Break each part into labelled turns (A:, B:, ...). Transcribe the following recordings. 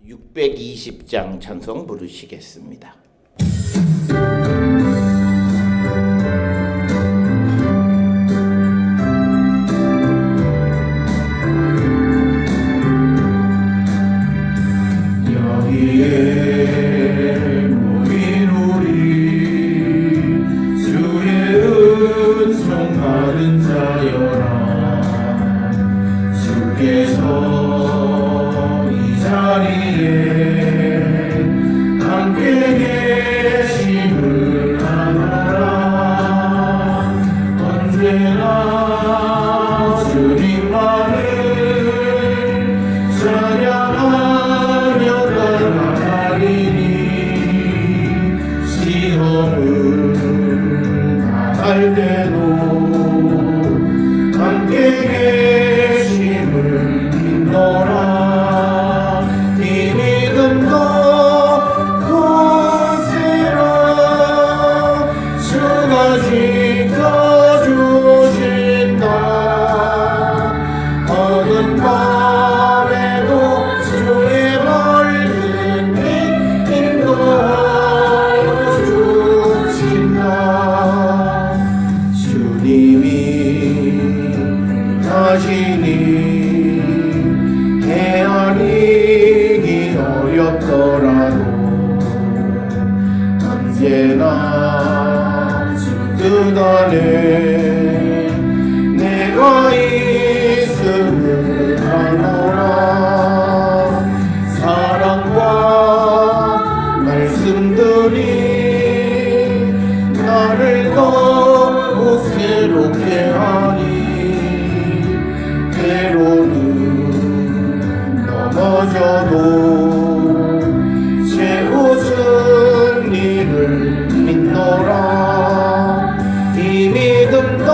A: 620장 찬송 부르시겠습니다.
B: 여기에 모인 우리 주의 은총 받은 자여라. 주께서 이 자리에 함께 계심을 아노라. 언제나 주님만을 찬양하며 따라가리니 시험을 당할 때도 함께 계심을 믿노라. 이 믿음도 굳세라. 주가 지켜주신다. 어두운 밤에도 주의 멀리 인도하여 주신다. 주님이 가시니 헤아리기 어렵더라도 언제나 뜻 안에 내가 있음을 아노라. 사랑과 말씀들이 나를 더욱 새롭게 하니 때로는 넘어져도 새 웃은 이를 믿노라. 이 믿음도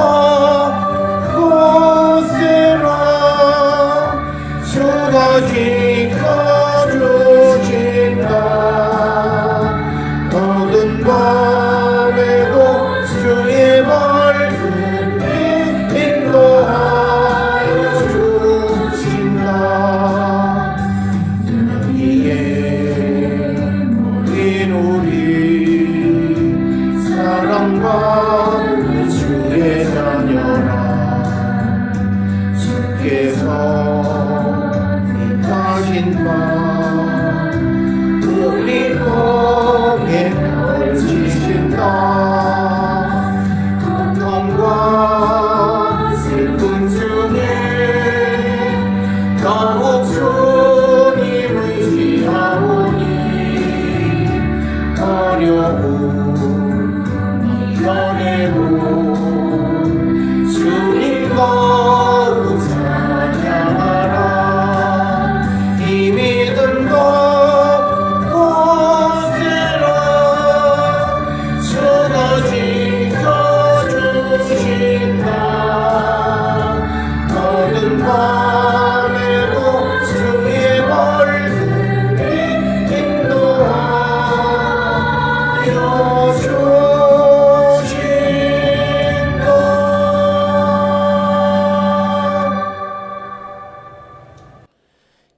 B: 굳세라. 주가 지켜주신다. 어두운 밤에도 주의 말씀이 인도하여 주신다. 여기에 모인 우리 사랑받는 주의 자녀라. 주께서 가신 바 우리 몸에 펼치신다. 고통과 슬픔 중에 더욱 주님을 의지하오니 어려움 이겨내고 주님 더욱 찬양하라. 이 믿음도 굳세라. 주가 지켜주신다. 어두운 밤에도 주의 말씀이 인도하여 주신다.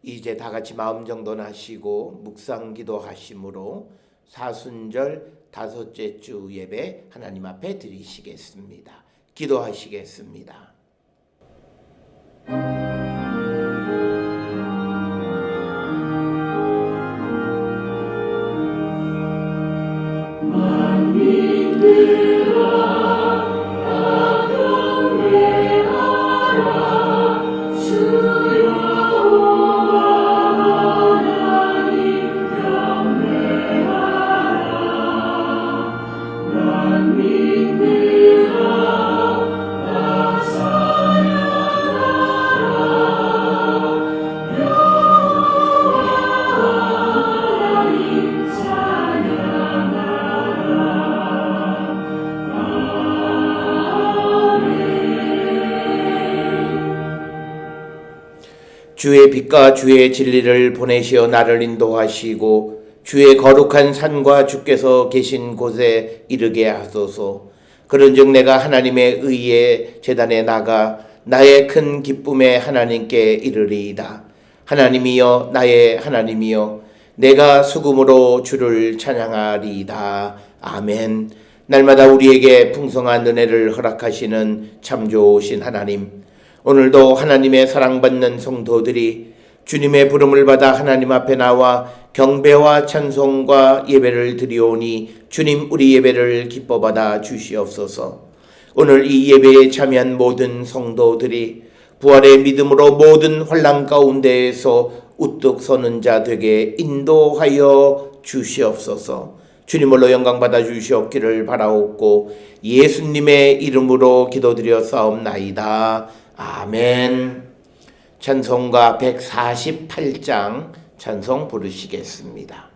A: 이제 다 같이 마음 정돈하시고 묵상 기도하심으로 사순절 다섯째 주 예배 하나님 앞에 드리시겠습니다. 기도하시겠습니다. 주의 빛과 주의 진리를 보내시어 나를 인도하시고 주의 거룩한 산과 주께서 계신 곳에 이르게 하소서. 그런즉 내가 하나님의 의의 제단에 나가 나의 큰 기쁨에 하나님께 이르리이다. 하나님이여 나의 하나님이여 내가 수금으로 주를 찬양하리이다. 아멘. 날마다 우리에게 풍성한 은혜를 허락하시는 참 좋으신 하나님, 오늘도 하나님의 사랑받는 성도들이 주님의 부름을 받아 하나님 앞에 나와 경배와 찬송과 예배를 드리오니 주님 우리 예배를 기뻐 받아 주시옵소서. 오늘 이 예배에 참여한 모든 성도들이 부활의 믿음으로 모든 환난 가운데에서 우뚝 서는 자 되게 인도하여 주시옵소서. 주님으로 영광 받아 주시옵기를 바라옵고 예수님의 이름으로 기도드려 싸움나이다. 아멘. 찬송가 148장 찬송 부르시겠습니다.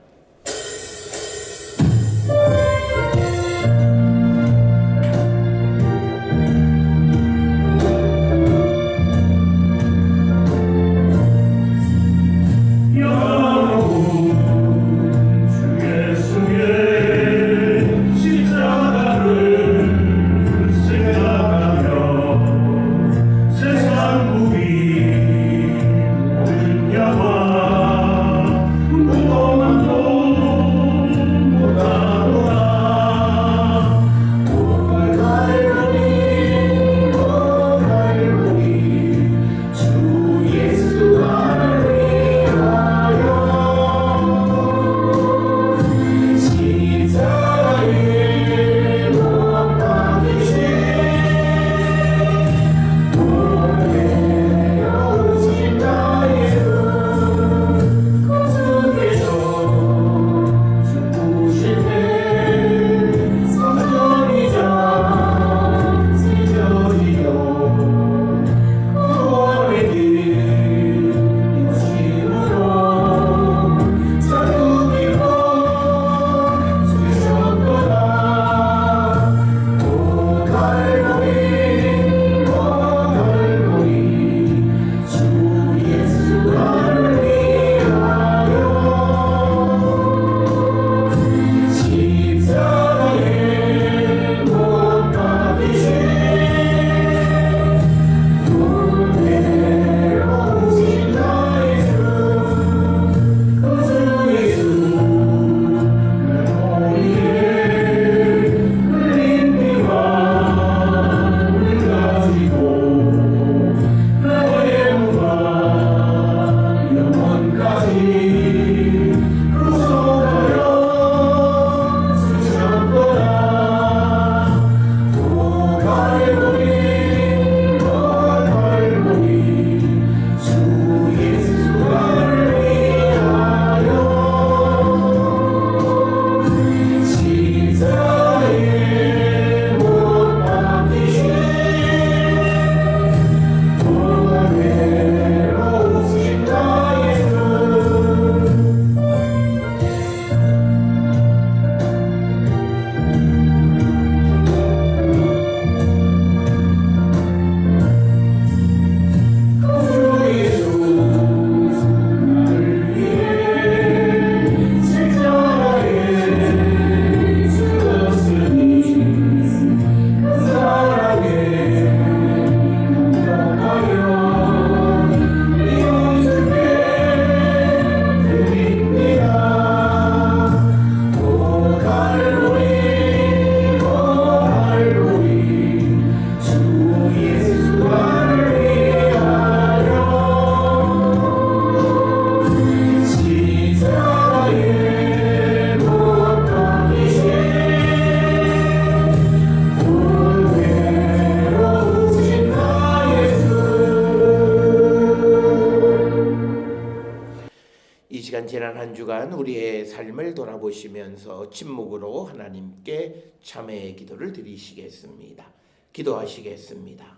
A: 지난 한 주간 우리의 삶을 돌아보시면서 침묵으로 하나님께 참회의 기도를 드리시겠습니다. 기도하시겠습니다.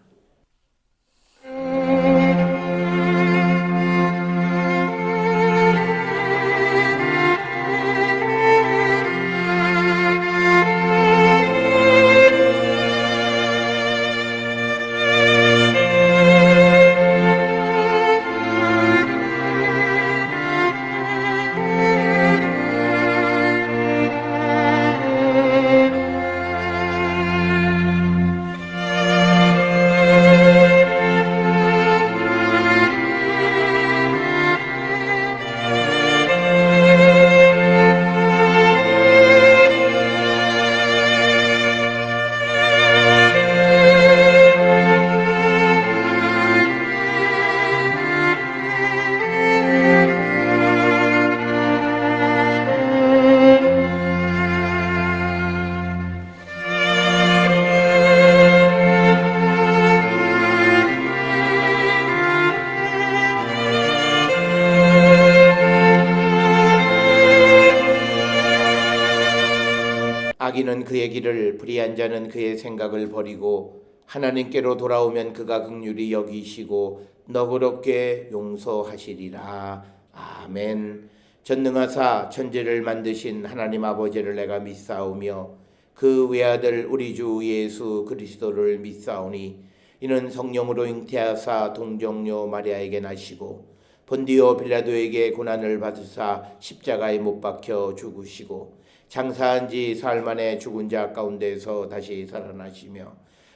A: 그의 길을, 불의한 자는 그의 생각을 버리고 하나님께로 돌아오면 그가 긍휼히 여기시고 너그럽게 용서하시리라. 아멘. 전능하사 천지를 만드신 하나님 아버지를 내가 믿사오며 그 외아들 우리 주 예수 그리스도를 믿사오니 이는 성령으로 잉태하사 동정녀 마리아에게 나시고 본디오 빌라도에게 고난을 받으사 십자가에 못 박혀 죽으시고 장사한 지 사흘 만에 죽은 자 가운데서 다시 살아나시며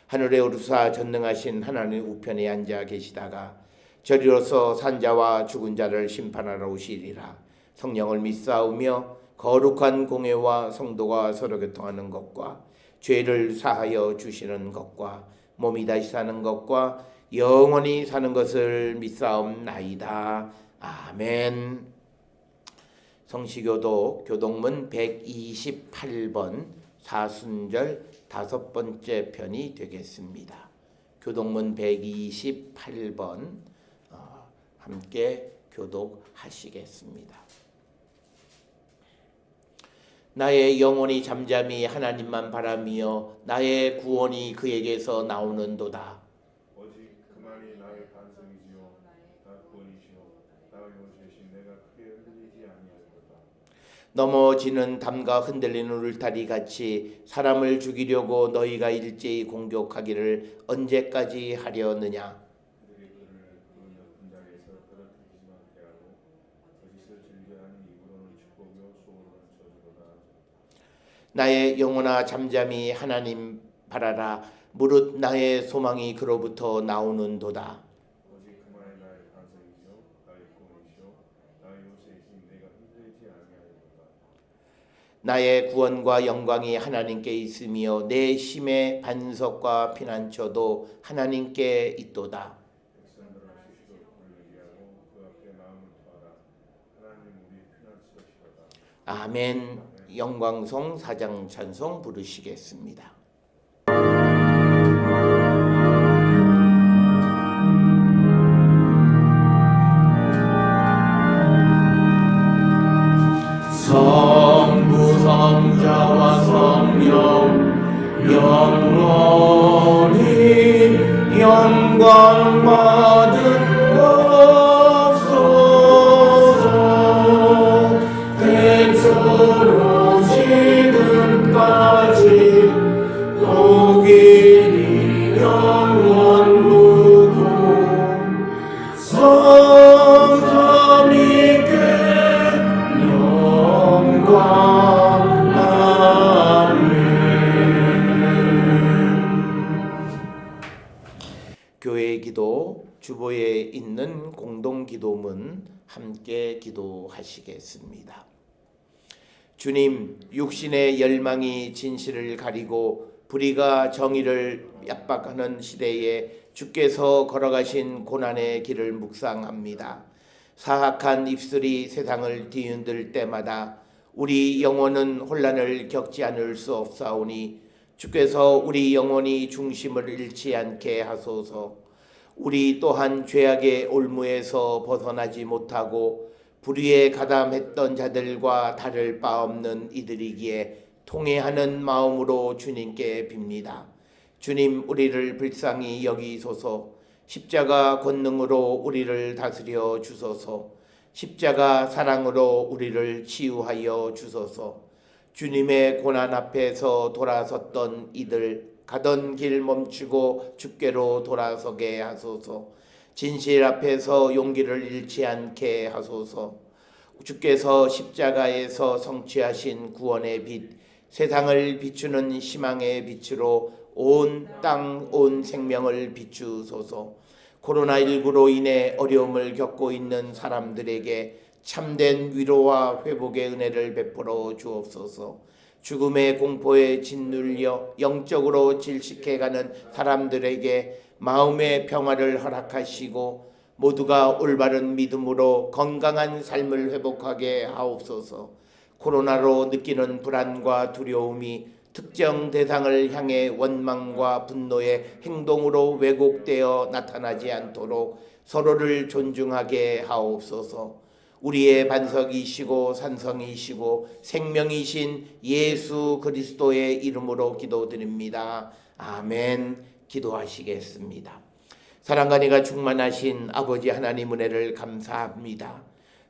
A: 하늘에 오르사 전능하신 하나님 우편에 앉아 계시다가 저리로서 산자와 죽은 자를 심판하러 오시리라. 성령을 믿사오며 거룩한 공회와 성도가 서로 교통하는 것과 죄를 사하여 주시는 것과 몸이 다시 사는 것과 영원히 사는 것을 믿사옵나이다. 아멘. 성시교독 교독문 128번 사순절 5번째 편이 되겠습니다. 교독문 128번 함께 교독하시겠습니다. 나의 영혼이 잠잠히 하나님만 바라며 나의 구원이 그에게서 나오는도다.
B: 오직 그만이 나의 반성이지요 나 구원이시요 나의 요새신 내가 크게 흔들리지 아니하리로다.
A: 넘어지는 담과 흔들리는 울타리 같이 사람을 죽이려고 너희가 일제히 공격하기를 언제까지 하려느냐.
B: 그들이 그를 그 높은 자리에서 떨어뜨리지 않게 하고 거짓을 즐겨하는 입으로는 축복이요 속으로는 저주로다.
A: 나의 영혼아 잠잠히 하나님 바라라. 무릇 나의 소망이 그로부터 나오는도다.
B: 오직 그만이 나의 반성이시요 나의 구원이시요 나의 요새신 내가 흔들리지 아니하리로다.
A: 나의 구원과 영광이 하나님께 있으며 내 힘의 반석과 피난처도 하나님께 있도다.
B: 백성들아 시시로 불르게 하고 그 앞에 마음을 토하라. 하나님 우리 피난처시로다.
A: 아멘. 영광송 사장 찬송 부르시겠습니다. 성부 성자와 성령 영원히 영광 받은 없소서. 대초로 지금까지 오길이 영원 무궁 성삼위께 영광. 아멘. 교회 기도 주보에 있는 공동 기도문 함께 기도하시겠습니다. 주님, 육신의 열망이 진실을 가리고 불의가 정의를 압박하는 시대에 주께서 걸어가신 고난의 길을 묵상합니다. 사악한 입술이 세상을 뒤흔들 때마다 우리 영혼은 혼란을 겪지 않을 수 없사오니 주께서 우리 영혼이 중심을 잃지 않게 하소서. 우리 또한 죄악의 올무에서 벗어나지 못하고 불의에 가담했던 자들과 다를 바 없는 이들이기에 통회하는 마음으로 주님께 빕니다. 주님, 우리를 불쌍히 여기소서. 십자가 권능으로 우리를 다스려 주소서. 십자가 사랑으로 우리를 치유하여 주소서. 주님의 고난 앞에서 돌아섰던 이들 가던 길 멈추고 주께로 돌아서게 하소서. 진실 앞에서 용기를 잃지 않게 하소서. 주께서 십자가에서 성취하신 구원의 빛, 세상을 비추는 희망의 빛으로 온 땅, 온 생명을 비추소서. 코로나19로 인해 어려움을 겪고 있는 사람들에게 참된 위로와 회복의 은혜를 베풀어 주옵소서. 죽음의 공포에 짓눌려 영적으로 질식해가는 사람들에게 마음의 평화를 허락하시고 모두가 올바른 믿음으로 건강한 삶을 회복하게 하옵소서. 코로나로 느끼는 불안과 두려움이 특정 대상을 향해 원망과 분노의 행동으로 왜곡되어 나타나지 않도록 서로를 존중하게 하옵소서. 우리의 반석이시고 산성이시고 생명이신 예수 그리스도의 이름으로 기도드립니다. 아멘. 기도하시겠습니다. 사랑과 은혜가 충만하신 아버지 하나님 은혜를 감사합니다.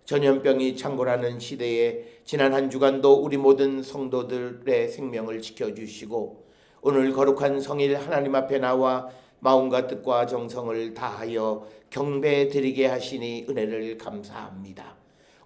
A: 전염병이 창궐하는 시대에 지난 한 주간도 우리 모든 성도들의 생명을 지켜주시고 오늘 거룩한 성일 하나님 앞에 나와 마음과 뜻과 정성을 다하여 경배드리게 하시니 은혜를 감사합니다.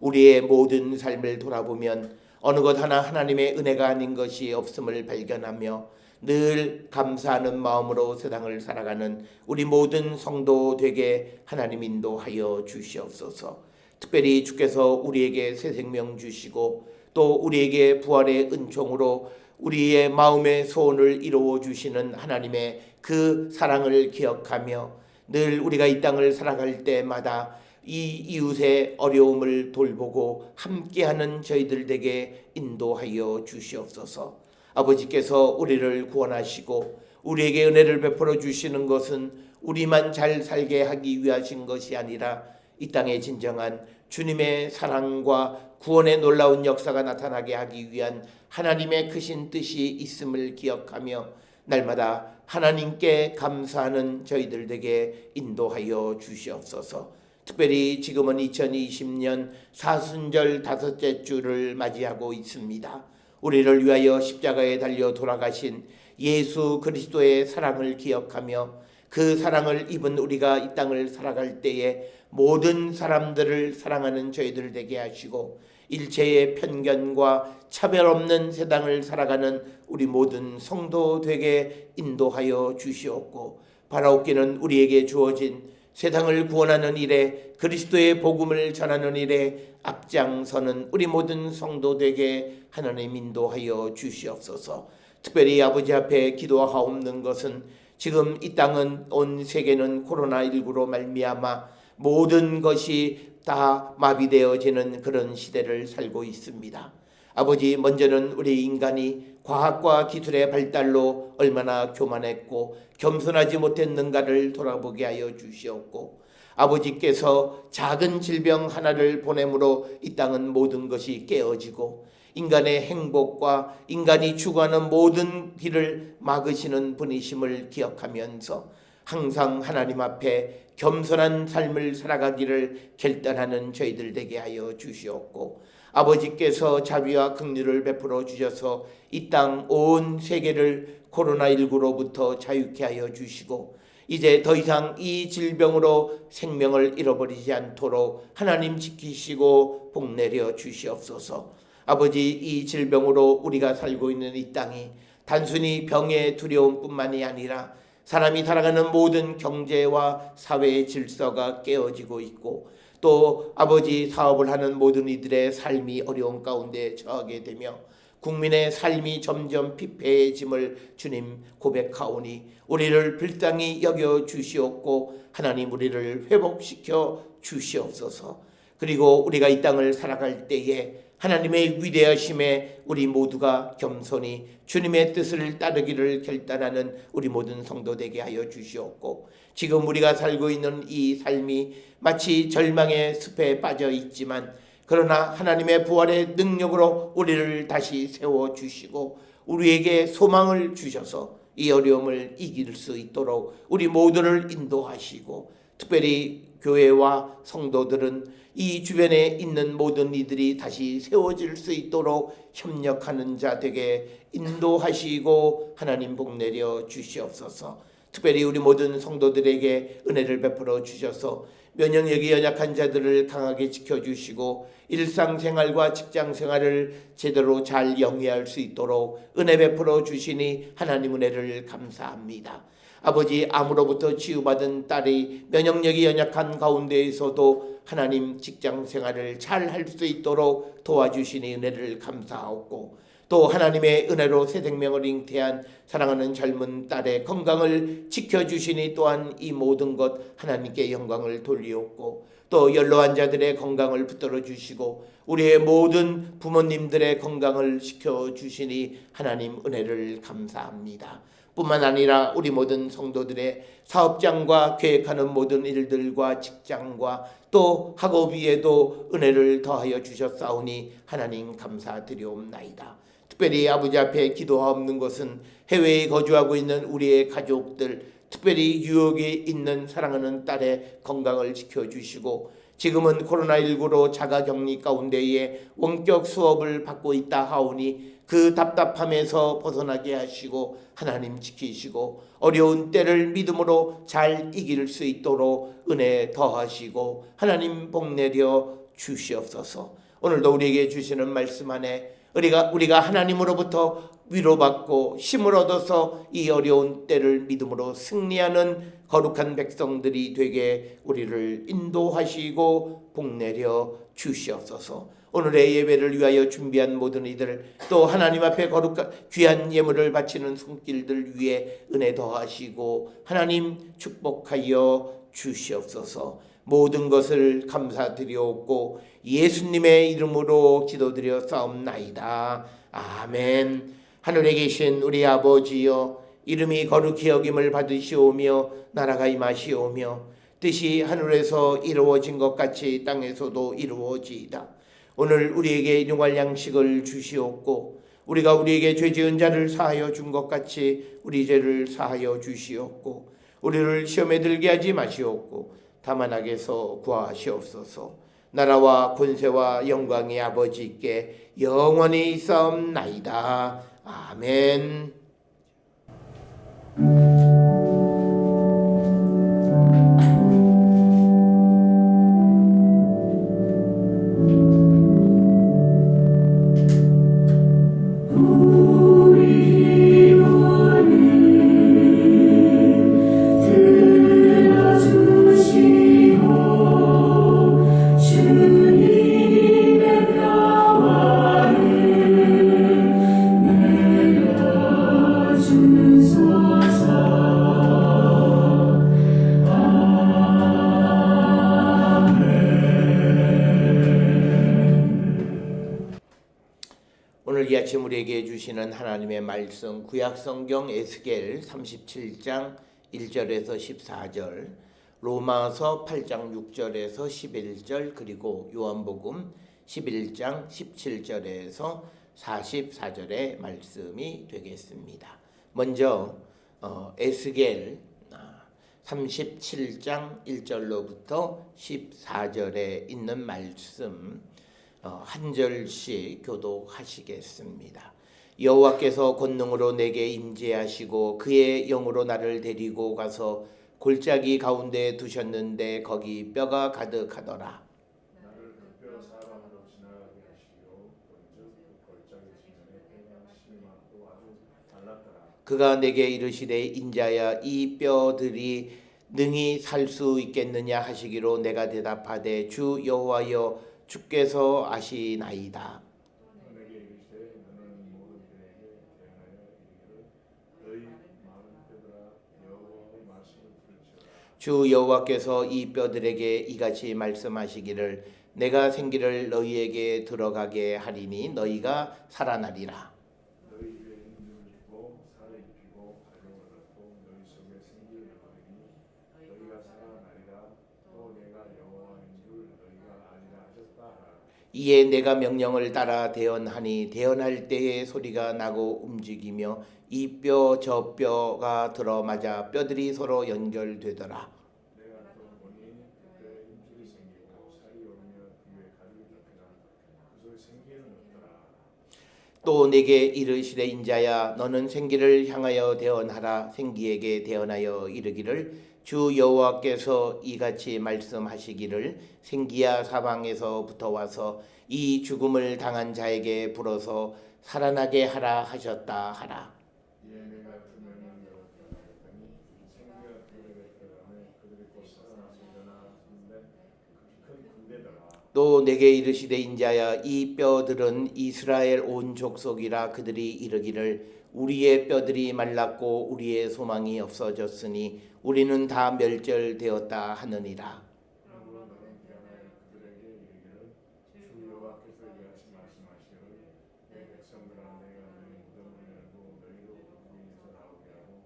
A: 우리의 모든 삶을 돌아보면 어느 것 하나 하나님의 은혜가 아닌 것이 없음을 발견하며 늘 감사하는 마음으로 세상을 살아가는 우리 모든 성도 되게 하나님 인도하여 주시옵소서. 특별히 주께서 우리에게 새 생명 주시고 또 우리에게 부활의 은총으로 우리의 마음의 소원을 이루어 주시는 하나님의 그 사랑을 기억하며 늘 우리가 이 땅을 살아갈 때마다 이 이웃의 어려움을 돌보고 함께하는 저희들 되게 인도하여 주시옵소서. 아버지께서 우리를 구원하시고 우리에게 은혜를 베풀어 주시는 것은 우리만 잘 살게 하기 위하신 것이 아니라 이 땅에 진정한 주님의 사랑과 구원의 놀라운 역사가 나타나게 하기 위한 하나님의 크신 뜻이 있음을 기억하며 날마다 하나님께 감사하는 저희들 되게 인도하여 주시옵소서. 특별히 지금은 2020년 사순절 5째 주를 맞이하고 있습니다. 우리를 위하여 십자가에 달려 돌아가신 예수 그리스도의 사랑을 기억하며 그 사랑을 입은 우리가 이 땅을 살아갈 때에 모든 사람들을 사랑하는 저희들 되게 하시고 일체의 편견과 차별 없는 세상을 살아가는 우리 모든 성도 되게 인도하여 주시옵고 바라옵기는 우리에게 주어진 세상을 구원하는 일에 그리스도의 복음을 전하는 일에 앞장서는 우리 모든 성도 되게 하나님 인도하여 주시옵소서. 특별히 아버지 앞에 기도하옵는 것은 지금 이 땅은 온 세계는 코로나19로 말미암아 모든 것이 다 마비되어지는 그런 시대를 살고 있습니다. 아버지, 먼저는 우리 인간이 과학과 기술의 발달로 얼마나 교만했고 겸손하지 못했는가를 돌아보게 하여 주시옵고 아버지께서 작은 질병 하나를 보냄으로 이 땅은 모든 것이 깨어지고 인간의 행복과 인간이 추구하는 모든 길을 막으시는 분이심을 기억하면서 항상 하나님 앞에 겸손한 삶을 살아가기를 결단하는 저희들 되게 하여 주시옵고 아버지께서 자비와 긍휼을 베풀어 주셔서 이 땅 온 세계를 코로나19로부터 자유케 하여 주시고 이제 더 이상 이 질병으로 생명을 잃어버리지 않도록 하나님 지키시고 복내려 주시옵소서. 아버지, 이 질병으로 우리가 살고 있는 이 땅이 단순히 병의 두려움뿐만이 아니라 사람이 살아가는 모든 경제와 사회의 질서가 깨어지고 있고 또 아버지 사업을 하는 모든 이들의 삶이 어려운 가운데 처하게 되며 국민의 삶이 점점 피폐해짐을 주님 고백하오니 우리를 불쌍히 여겨 주시옵고 하나님 우리를 회복시켜 주시옵소서. 그리고 우리가 이 땅을 살아갈 때에 하나님의 위대하심에 우리 모두가 겸손히 주님의 뜻을 따르기를 결단하는 우리 모든 성도 되게 하여 주시옵고 지금 우리가 살고 있는 이 삶이 마치 절망의 숲에 빠져 있지만 그러나 하나님의 부활의 능력으로 우리를 다시 세워주시고 우리에게 소망을 주셔서 이 어려움을 이길 수 있도록 우리 모두를 인도하시고 특별히 교회와 성도들은 이 주변에 있는 모든 이들이 다시 세워질 수 있도록 협력하는 자 되게 인도하시고 하나님 복내려 주시옵소서. 특별히 우리 모든 성도들에게 은혜를 베풀어 주셔서 면역력이 연약한 자들을 강하게 지켜주시고 일상생활과 직장생활을 제대로 잘 영위할 수 있도록 은혜 베풀어 주시니 하나님 은혜를 감사합니다. 아버지, 암으로부터 치유받은 딸이 면역력이 연약한 가운데에서도 하나님 직장생활을 잘 할 수 있도록 도와주시니 은혜를 감사하고 또 하나님의 은혜로 새 생명을 잉태한 사랑하는 젊은 딸의 건강을 지켜주시니 또한 이 모든 것 하나님께 영광을 돌리옵고 또 연로한 자들의 건강을 붙들어 주시고 우리의 모든 부모님들의 건강을 지켜주시니 하나님 은혜를 감사합니다. 뿐만 아니라 우리 모든 성도들의 사업장과 계획하는 모든 일들과 직장과 또 학업 위에도 은혜를 더하여 주셨사오니 하나님 감사드리옵나이다. 특별히 아버지 앞에 기도하옵는 것은 해외에 거주하고 있는 우리의 가족들, 특별히 뉴욕에 있는 사랑하는 딸의 건강을 지켜주시고 지금은 코로나19로 자가격리 가운데에 원격 수업을 받고 있다 하오니 그 답답함에서 벗어나게 하시고 하나님 지키시고 어려운 때를 믿음으로 잘 이길 수 있도록 은혜 더하시고 하나님 복내려 주시옵소서. 오늘도 우리에게 주시는 말씀 안에 우리가 하나님으로부터 위로받고 힘을 얻어서 이 어려운 때를 믿음으로 승리하는 거룩한 백성들이 되게 우리를 인도하시고 복내려 주시옵소서. 오늘의 예배를 위하여 준비한 모든 이들 또 하나님 앞에 거룩한 귀한 예물을 바치는 손길들 위에 은혜 더하시고 하나님 축복하여 주시옵소서. 모든 것을 감사드리옵고 예수님의 이름으로 기도드려 싸움나이다. 아멘. 하늘에 계신 우리 아버지여, 이름이 거룩히 여김을 받으시오며 나라가 임하시오며 뜻이 하늘에서 이루어진 것 같이 땅에서도 이루어지이다. 오늘 우리에게 일용할 양식을 주시옵고 우리가 우리에게 죄 지은 자를 사하여 준 것 같이 우리 죄를 사하여 주시옵고 우리를 시험에 들게 하지 마시옵고 다만 악에서 구하시옵소서. 나라와 권세와 영광이 아버지께 영원히 있사옵나이다. 아멘. 오늘 이 아침 우리에게 주시는 하나님의 말씀 구약성경 에스겔 37장 1절에서 14절, 로마서 8장 6절에서 11절, 그리고 요한복음 11장 17절에서 44절의 말씀이 되겠습니다. 먼저 에스겔 37장 1절로부터 14절에 있는 말씀 한 절씩 교독하시겠습니다. 여호와께서 권능으로 내게 임재하시고 그의 영으로 나를 데리고 가서 골짜기 가운데 두셨는데 거기 뼈가 가득하더라.
B: 나를 그 뼈 사방으로 지나가게 하시고 본즉 그 골짜기 지면에 뼈가 심하고 아주 달랐더라.
A: 그가 내게 이르시되 인자야 이 뼈들이 능히 살 수 있겠느냐 하시기로 내가 대답하되 주 여호와여 주께서 아시나이다.
B: 내게 이르시되 너는 모든 들에게 대하여 이르기를 너희 많은 뼈들아 여호와의 말씀을 들을지어다.
A: 주 여호와께서 이 뼈들에게 이같이 말씀하시기를 내가 생기를 너희에게 들어가게 하리니 너희가 살아나리라.
B: 너희 입에 힘을 주고 살을 입히고 발령을 얻고 너희 속에 생기를 넣으리니 너희가 살아나리라. 또 내가 여호와인 줄 너희가 알리라 하셨다 하라.
A: 이에 내가 명령을 따라 대언하니 대언할 때에 소리가 나고 움직이며 이 뼈 저 뼈가 들어맞아 뼈들이 서로 연결되더라.
B: 내가 또 보니 그 뼈에 힘줄이 생기고 살이 오르며 그 위에 가죽이 덮이나 그 속에 생기는 없더라.
A: 또 내게 이르시되 인자야 너는 생기를 향하여 대언하라. 생기에게 대언하여 이르기를 주 여호와께서 이같이 말씀하시기를 생기야 사방에서부터 와서 이 죽음을 당한 자에게 불어서 살아나게 하라 하셨다 하라.
B: 이에 내가 그 명령대로 대언하였더니 생기가 그들에게 들어가매 그들이 곧 살아나서 일어나 하는데 큰 군대더라.
A: 또 내게 이르시되 인자야 이 뼈들은 이스라엘 온 족속이라. 그들이 이르기를 우리의 뼈들이 말랐고 우리의 소망이 없어졌으니 우리는 다 멸절되었다 하느니라.
B: 그러므로 너는 대언하여 그들에게 이르기를 주 여호와께서 이같이 말씀하시기를 내 백성들아 내가 너희 무덤을 열고 너희로 거기에서 나오게 하고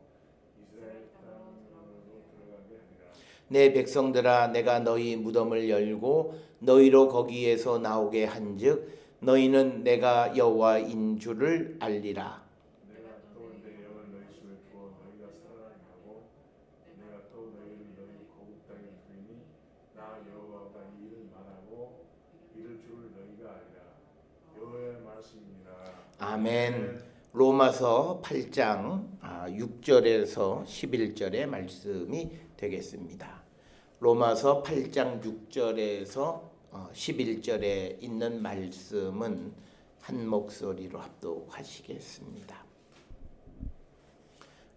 A: 내 백성들아 내가 너희 무덤을 열고 너희로 거기에서 나오게 한즉 너희는 내가 여호와인 줄을 알리라.
B: 내가 또 내 영을 너희 속에 두어 너희가 살아나고 내가 또 너희를 너희 고국 땅에 두이니 나 여호와가 이 일을 말하고 이를 줄을 너희가 알리라. 여호와의 말씀입니다.
A: 아멘. 로마서 8장 6절에서 11절의 말씀이 되겠습니다. 로마서 8장 6절에서 11절에 있는 말씀은 한 목소리로 합독하시겠습니다.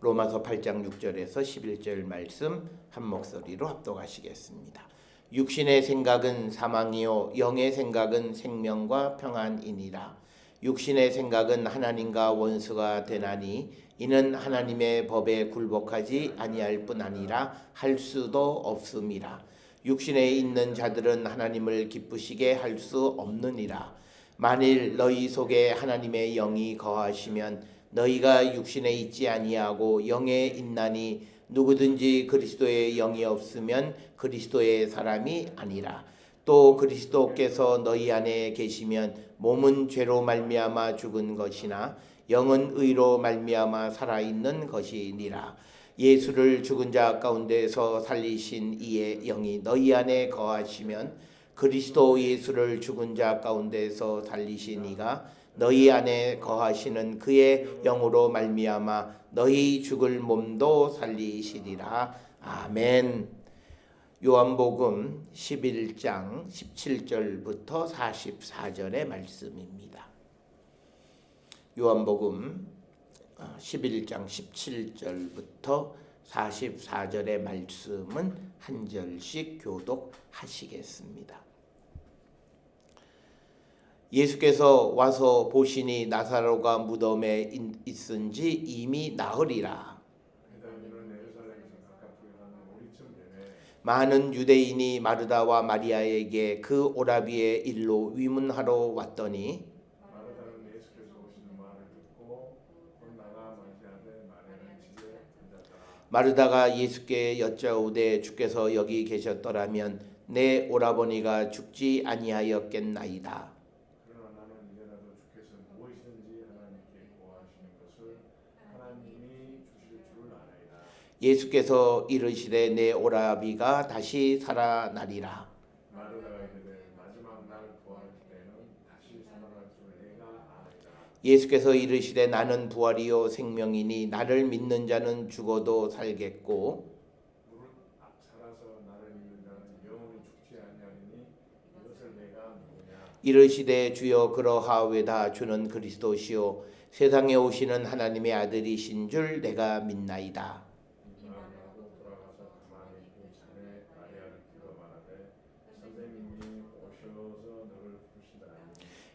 A: 로마서 8장 6절에서 11절 말씀 한 목소리로 합독하시겠습니다. 육신의 생각은 사망이요 영의 생각은 생명과 평안이니라. 육신의 생각은 하나님과 원수가 되나니 이는 하나님의 법에 굴복하지 아니할 뿐 아니라 할 수도 없음이라. 육신에 있는 자들은 하나님을 기쁘시게 할 수 없느니라. 만일 너희 속에 하나님의 영이 거하시면 너희가 육신에 있지 아니하고 영에 있나니 누구든지 그리스도의 영이 없으면 그리스도의 사람이 아니라. 또 그리스도께서 너희 안에 계시면 몸은 죄로 말미암아 죽은 것이나 영은 의로 말미암아 살아있는 것이니라. 예수를 죽은 자 가운데서 살리신 이의 영이 너희 안에 거하시면 그리스도 예수를 죽은 자 가운데서 살리신 이가 너희 안에 거하시는 그의 영으로 말미암아 너희 죽을 몸도 살리시리라. 아멘. 요한복음 11장 17절부터 44절의 말씀입니다. 요한복음 11장 17절부터 44절의 말씀은 한 절씩 교독하시겠습니다. 예수께서 와서 보시니 나사로가 무덤에 있은지 이미 나으리라. 많은 유대인이 마르다와 마리아에게 그 오라비의 일로 위문하러 왔더니
B: 마르다는 예수께서 오시는 말을 듣고 곧 나가 맞이하되 마리아는 집에 앉았더라.
A: 마르다가 예수께 여짜오되 주께서 여기 계셨더라면 내 오라버니가 죽지 아니하였겠나이다.
B: 그러나 나는 이제라도 주께서 무엇이든지 하나님께 구하시는 것을 하나님이 주실 줄을 아나이다.
A: 예수께서 이르시되 내 오라비가 다시 살아나리라.
B: 마르다가 이르되 마지막 날 부활 때는 다시 살아날 줄 내가 아나이다.
A: 예수께서 이르시되 나는 부활이요 생명이니 나를 믿는 자는 죽어도 살겠고
B: 무릇 살아서 나를 믿는 자는 영원히 죽지 아니하리니 이것을 내가 누구냐.
A: 이르시되 주여 그러하외다. 주는 그리스도시요 세상에 오시는 하나님의 아들이신 줄 내가 믿나이다.
B: 하고 돌아가서 가만히 있고 자네 마리아를 불러 말하되 선생님이 오셔서 너를 부르시다니.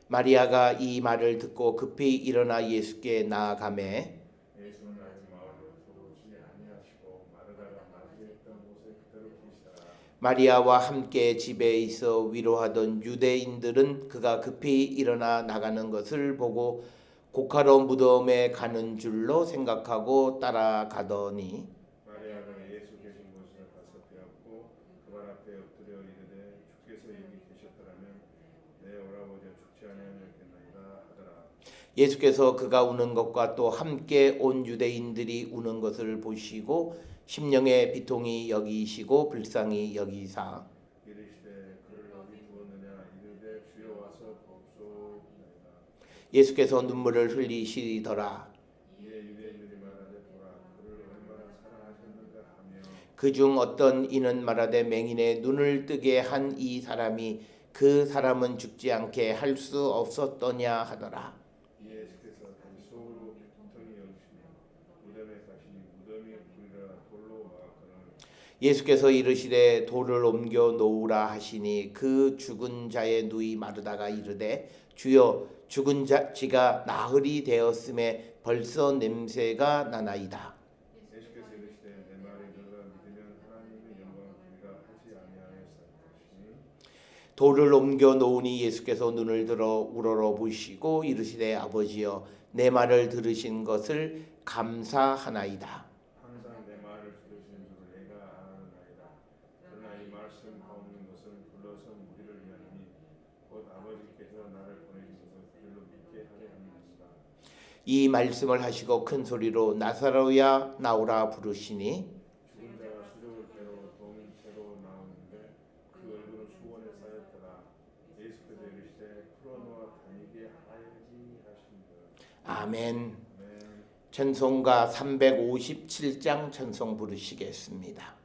A: 마리아가 이 말을 듣고 급히 일어나 예수께 나아가매
B: 예수는 아직 마을로 들어오지 아니하시고 마르다가 맞이했던 곳에 그대로 계시더라.
A: 마리아와 함께 집에 있어 위로하던 유대인들은 그가 급히 일어나 나가는 것을 보고 곡하러 무덤에 가는 줄로 생각하고 따라가더니
B: 마리아가 예수 계신 곳에 가서 되었고 그 발 앞에 엎드려 이르되 주께서 여기 계셨더라면 내 오라버니가 죽지 아니하였겠나이다 하더라.
A: 예수께서 그가 우는 것과 또 함께 온 유대인들이 우는 것을 보시고 심령의 비통이 여기시고 불쌍히 여기사
B: 이르시되 그를 어디 두었느냐. 이르되 주여 와서 보소이다.
A: 예수께서 눈물을 흘리시더라.
B: 이에 유대인들이 말하되 보라 그를 얼마나 사랑하셨는가 하며
A: 그중 어떤 이는 말하되 맹인의 눈을 뜨게 한 이 사람이 그 사람은 죽지 않게 할 수 없었더냐 하더라.
B: 이에 예수께서 다시 속으로 비통히 여기시며 무덤에 가시니 무덤이 불이라 돌로 막았거늘
A: 예수께서 이르시되 돌을 옮겨 놓으라 하시니 그 죽은 자의 누이 마르다가 이르되 주여 죽은 지가 나흘이 되었음에 벌써 냄새가 나나이다.
B: 예수께서 이르시되 내 말이 너가 믿으면 하나님의 영광을 우리가 하지 아니하였사오니
A: 돌을 옮겨 놓으니 예수께서 눈을 들어 우러러 보시고 이르시되 아버지여 내 말을 들으신 것을 감사하나이다.
B: 항상 내 말을 들으시는 줄 내가 아나이다. 말씀 가운데 것을 불러서 우리를 위하니 곧 아버지께서 나를 보내주셔서 그들로 믿게 하려 함이니라.
A: 이 말씀을 하시고 큰 소리로 나사로야 나오라 부르시니
B: 죽은 자가 수족을 배로 동체로 나오는데 그 얼굴은 수원에 쌓였더라. 예수께서 이르시되 풀어놓아 다니게 하지 하신다.
A: 아멘. 찬송가 357장 찬송 부르시겠습니다.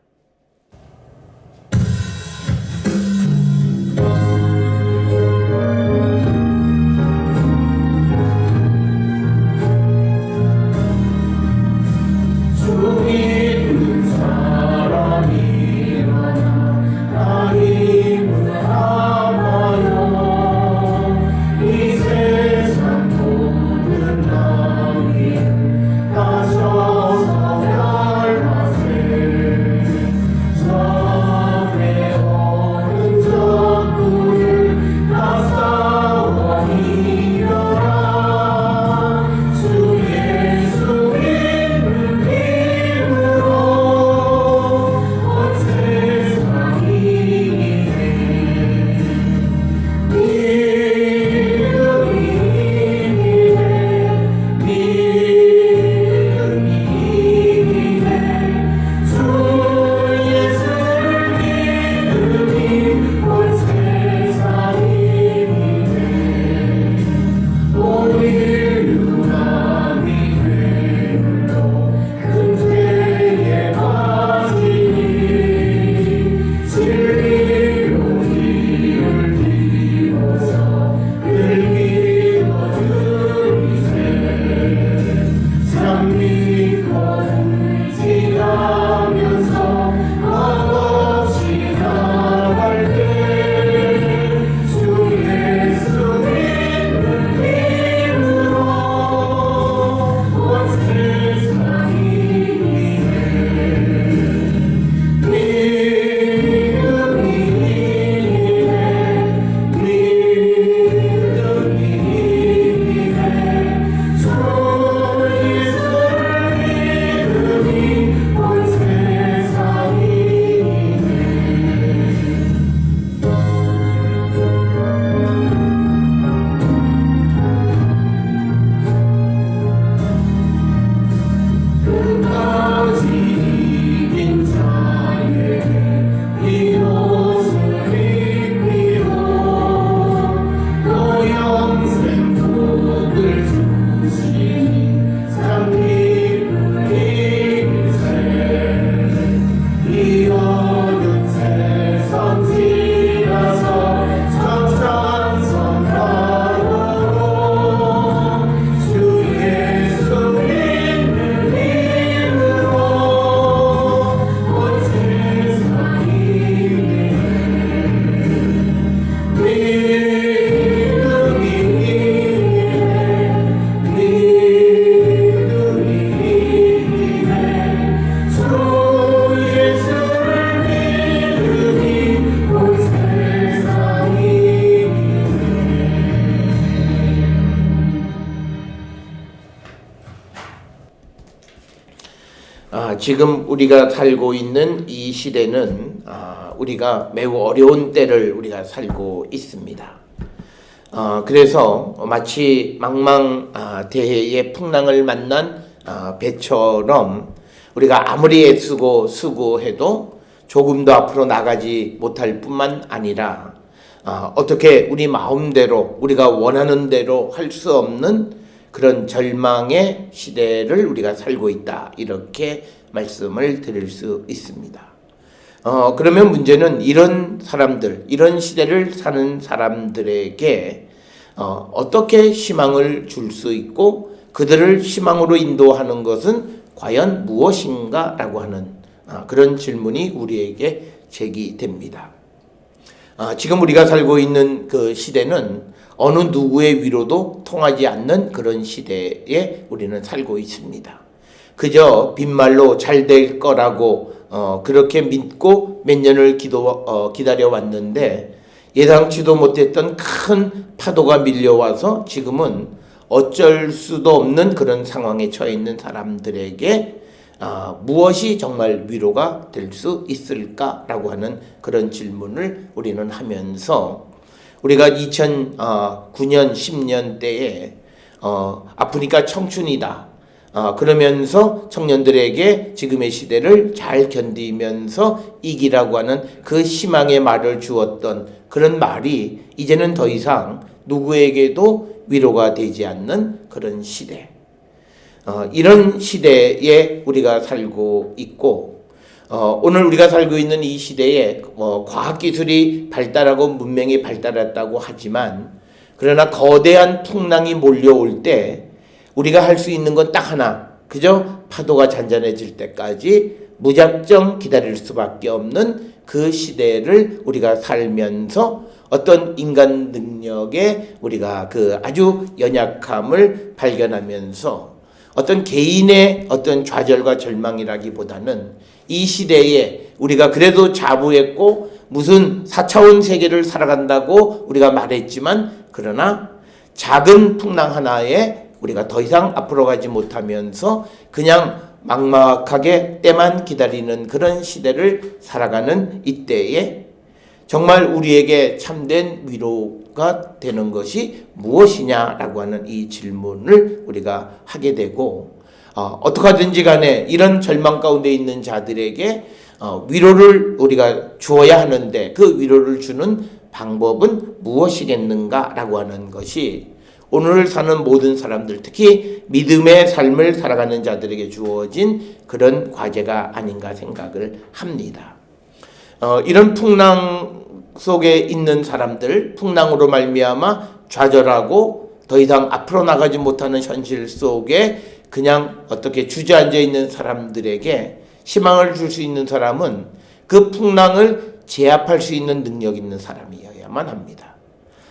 A: 지금 우리가 살고 있는 이 시대는 우리가 매우 어려운 때를 우리가 살고 있습니다. 그래서 마치 망망대해의 풍랑을 만난 배처럼 우리가 아무리 애쓰고 수고해도 조금 더 앞으로 나가지 못할 뿐만 아니라 어떻게 우리 마음대로 우리가 원하는 대로 할 수 없는 그런 절망의 시대를 우리가 살고 있다, 이렇게 말씀을 드릴 수 있습니다. 그러면 문제는 이런 사람들, 이런 시대를 사는 사람들에게 어떻게 희망을 줄 수 있고 그들을 희망으로 인도하는 것은 과연 무엇인가 라고 하는 그런 질문이 우리에게 제기됩니다. 지금 우리가 살고 있는 그 시대는 어느 누구의 위로도 통하지 않는 그런 시대에 우리는 살고 있습니다. 그저 빈말로 잘 될 거라고 그렇게 믿고 몇 년을 기다려 왔는데 예상치도 못했던 큰 파도가 밀려와서 지금은 어쩔 수도 없는 그런 상황에 처해 있는 사람들에게 무엇이 정말 위로가 될 수 있을까라고 하는 그런 질문을 우리는 하면서 우리가 2009년 10년 때에 아프니까 청춘이다. 그러면서 청년들에게 지금의 시대를 잘 견디면서 이기라고 하는 그 희망의 말을 주었던 그런 말이 이제는 더 이상 누구에게도 위로가 되지 않는 그런 시대. 이런 시대에 우리가 살고 있고, 오늘 우리가 살고 있는 이 시대에 과학기술이 발달하고 문명이 발달했다고 하지만, 그러나 거대한 풍랑이 몰려올 때 우리가 할 수 있는 건 딱 하나, 그저 파도가 잔잔해질 때까지 무작정 기다릴 수밖에 없는 그 시대를 우리가 살면서 어떤 인간 능력에 우리가 그 아주 연약함을 발견하면서 어떤 개인의 어떤 좌절과 절망이라기보다는 이 시대에 우리가 그래도 자부했고 무슨 4차원 세계를 살아간다고 우리가 말했지만, 그러나 작은 풍랑 하나에 우리가 더 이상 앞으로 가지 못하면서 그냥 막막하게 때만 기다리는 그런 시대를 살아가는 이때에 정말 우리에게 참된 위로가 되는 것이 무엇이냐라고 하는 이 질문을 우리가 하게 되고, 어떻게 하든지 간에 이런 절망 가운데 있는 자들에게 위로를 우리가 주어야 하는데 그 위로를 주는 방법은 무엇이겠는가라고 하는 것이 오늘 사는 모든 사람들, 특히 믿음의 삶을 살아가는 자들에게 주어진 그런 과제가 아닌가 생각을 합니다. 이런 풍랑 속에 있는 사람들, 풍랑으로 말미암아 좌절하고 더 이상 앞으로 나가지 못하는 현실 속에 그냥 어떻게 주저앉아 있는 사람들에게 희망을 줄 수 있는 사람은 그 풍랑을 제압할 수 있는 능력 있는 사람이어야만 합니다.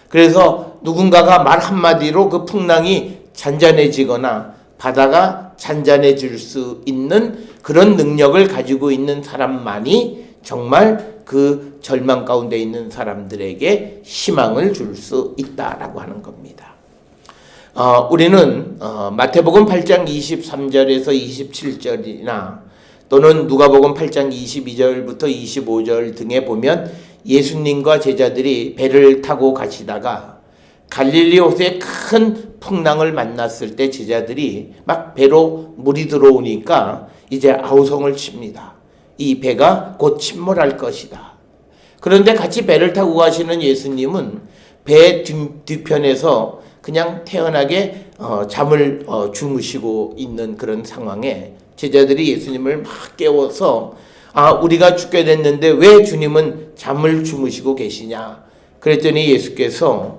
A: 그래서 누군가가 말 한마디로 그 풍랑이 잔잔해지거나 바다가 잔잔해질 수 있는 그런 능력을 가지고 있는 사람만이 정말 그 절망 가운데 있는 사람들에게 희망을 줄 수 있다라고 하는 겁니다. 우리는 마태복음 8장 23절에서 27절이나 또는 누가복음 8장 22절부터 25절 등에 보면 예수님과 제자들이 배를 타고 가시다가 갈릴리 호수에 큰 풍랑을 만났을 때 제자들이 막 배로 물이 들어오니까 이제 아우성을 칩니다. 이 배가 곧 침몰할 것이다. 그런데 같이 배를 타고 가시는 예수님은 배 뒤편에서 그냥 태연하게 잠을 주무시고 있는 그런 상황에 제자들이 예수님을 막 깨워서 우리가 죽게 됐는데 왜 주님은 잠을 주무시고 계시냐? 그랬더니 예수께서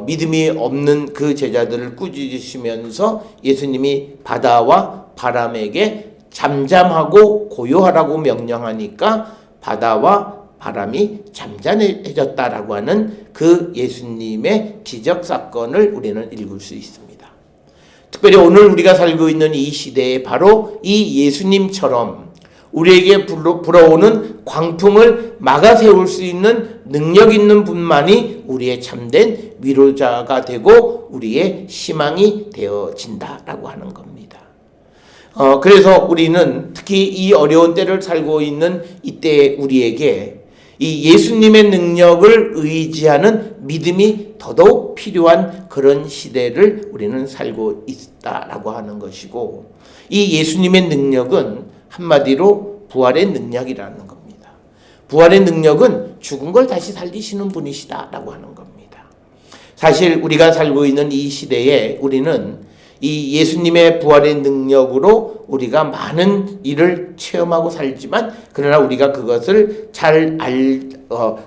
A: 믿음이 없는 그 제자들을 꾸짖으시면서 예수님이 바다와 바람에게 잠잠하고 고요하라고 명령하니까 바다와 바람이 잠잠해졌다라고 하는 그 예수님의 기적 사건을 우리는 읽을 수 있습니다. 특별히 오늘 우리가 살고 있는 이 시대에 바로 이 예수님처럼 우리에게 불어오는 광풍을 막아 세울 수 있는 능력 있는 분만이 우리의 참된 위로자가 되고 우리의 희망이 되어진다라고 하는 겁니다. 그래서 우리는 특히 이 어려운 때를 살고 있는 이때 우리에게 이 예수님의 능력을 의지하는 믿음이 더더욱 필요한 그런 시대를 우리는 살고 있다라고 하는 것이고, 이 예수님의 능력은 한마디로 부활의 능력이라는 겁니다. 부활의 능력은 죽은 걸 다시 살리시는 분이시다라고 하는 겁니다. 사실 우리가 살고 있는 이 시대에 우리는 이 예수님의 부활의 능력으로 우리가 많은 일을 체험하고 살지만, 그러나 우리가 그것을 잘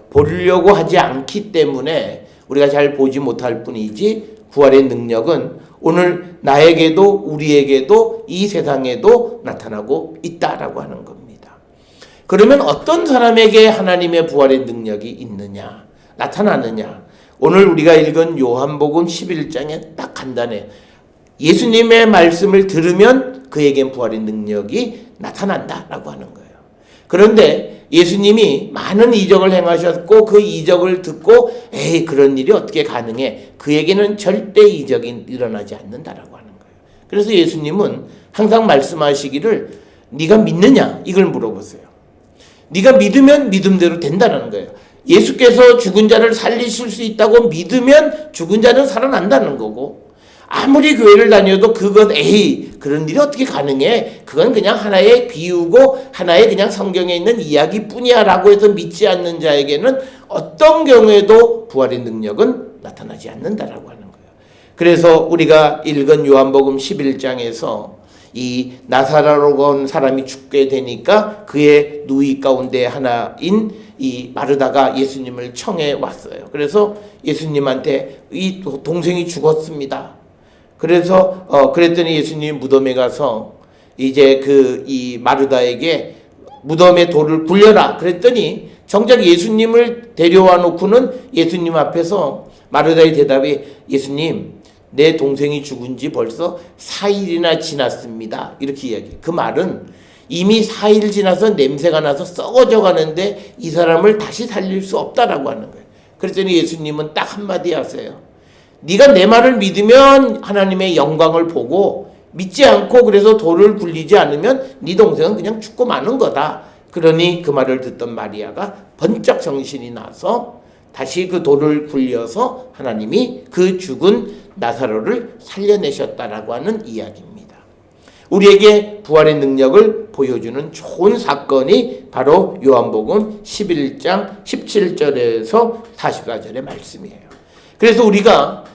A: 보려고 하지 않기 때문에 우리가 잘 보지 못할 뿐이지, 부활의 능력은 오늘 나에게도 우리에게도 이 세상에도 나타나고 있다라고 하는 겁니다. 그러면 어떤 사람에게 하나님의 부활의 능력이 있느냐, 나타나느냐? 오늘 우리가 읽은 요한복음 11장에 딱 간단해. 예수님의 말씀을 들으면 그에겐 부활의 능력이 나타난다라고 하는 거예요. 그런데 예수님이 많은 이적을 행하셨고 그 이적을 듣고 그런 일이 어떻게 가능해? 그에게는 절대 이적이 일어나지 않는다라고 하는 거예요. 그래서 예수님은 항상 말씀하시기를 네가 믿느냐? 이걸 물어보세요. 네가 믿으면 믿음대로 된다는 거예요. 예수께서 죽은 자를 살리실 수 있다고 믿으면 죽은 자는 살아난다는 거고, 아무리 교회를 다녀도 그건 그런 일이 어떻게 가능해? 그건 그냥 하나의 비유고 하나의 그냥 성경에 있는 이야기뿐이야 라고 해서 믿지 않는 자에게는 어떤 경우에도 부활의 능력은 나타나지 않는다라고 하는 거예요. 그래서 우리가 읽은 요한복음 11장에서 이 나사로로 온 사람이 죽게 되니까 그의 누이 가운데 하나인 이 마르다가 예수님을 청해 왔어요. 그래서 예수님한테 이 동생이 죽었습니다. 그래서 그랬더니 예수님이 무덤에 가서 이제 이 마르다에게 무덤에 돌을 굴려라 그랬더니 정작 예수님을 데려와 놓고는 예수님 앞에서 마르다의 대답이 예수님 내 동생이 죽은 지 벌써 4일이나 지났습니다. 이렇게 이야기해요. 그 말은 이미 4일 지나서 냄새가 나서 썩어져 가는데 이 사람을 다시 살릴 수 없다라고 하는 거예요. 그랬더니 예수님은 딱 한마디 하세요. 네가 내 말을 믿으면 하나님의 영광을 보고 믿지 않고 그래서 돌을 굴리지 않으면 네 동생은 그냥 죽고 마는 거다. 그러니 그 말을 듣던 마리아가 번쩍 정신이 나서 다시 그 돌을 굴려서 하나님이 그 죽은 나사로를 살려내셨다라고 하는 이야기입니다. 우리에게 부활의 능력을 보여주는 좋은 사건이 바로 요한복음 11장 17절에서 44절의 말씀이에요. 그래서 우리가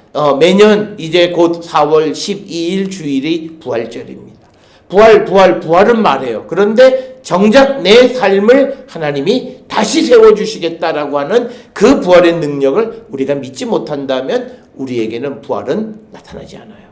A: 매년 이제 곧 4월 12일 주일이 부활절입니다. 부활은 말해요. 그런데 정작 내 삶을 하나님이 다시 세워주시겠다라고 하는 그 부활의 능력을 우리가 믿지 못한다면 우리에게는 부활은 나타나지 않아요.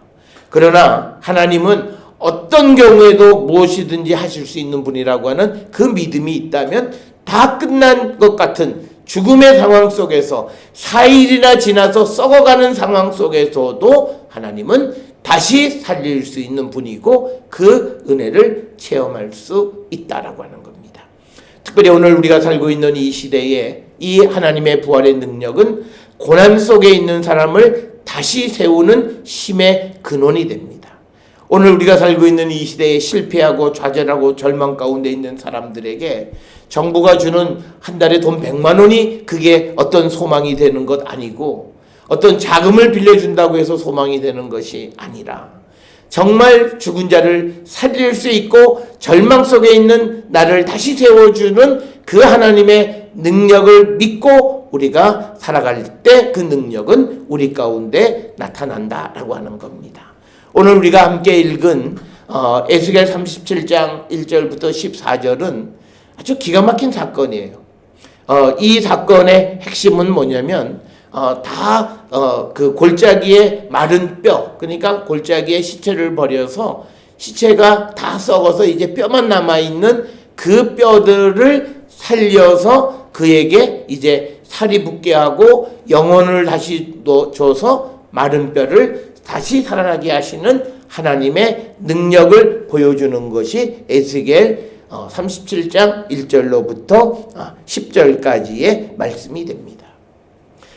A: 그러나 하나님은 어떤 경우에도 무엇이든지 하실 수 있는 분이라고 하는 그 믿음이 있다면 다 끝난 것 같은 죽음의 상황 속에서 4일이나 지나서 썩어가는 상황 속에서도 하나님은 다시 살릴 수 있는 분이고 그 은혜를 체험할 수 있다라고 하는 겁니다. 특별히 오늘 우리가 살고 있는 이 시대에 이 하나님의 부활의 능력은 고난 속에 있는 사람을 다시 세우는 힘의 근원이 됩니다. 오늘 우리가 살고 있는 이 시대에 실패하고 좌절하고 절망 가운데 있는 사람들에게 정부가 주는 한 달에 돈 100만 원이 그게 어떤 소망이 되는 것 아니고 어떤 자금을 빌려준다고 해서 소망이 되는 것이 아니라 정말 죽은 자를 살릴 수 있고 절망 속에 있는 나를 다시 세워주는 그 하나님의 능력을 믿고 우리가 살아갈 때 그 능력은 우리 가운데 나타난다라고 하는 겁니다. 오늘 우리가 함께 읽은 에스겔 37장 1절부터 14절은 아주 기가 막힌 사건이에요. 이 사건의 핵심은 뭐냐면 그 골짜기에 마른 뼈, 그러니까 골짜기에 시체를 버려서 시체가 다 썩어서 이제 뼈만 남아있는 그 뼈들을 살려서 그에게 이제 살이 붙게 하고 영혼을 다시 줘서 마른 뼈를 다시 살아나게 하시는 하나님의 능력을 보여주는 것이 에스겔 37장 1절로부터 10절까지의 말씀이 됩니다.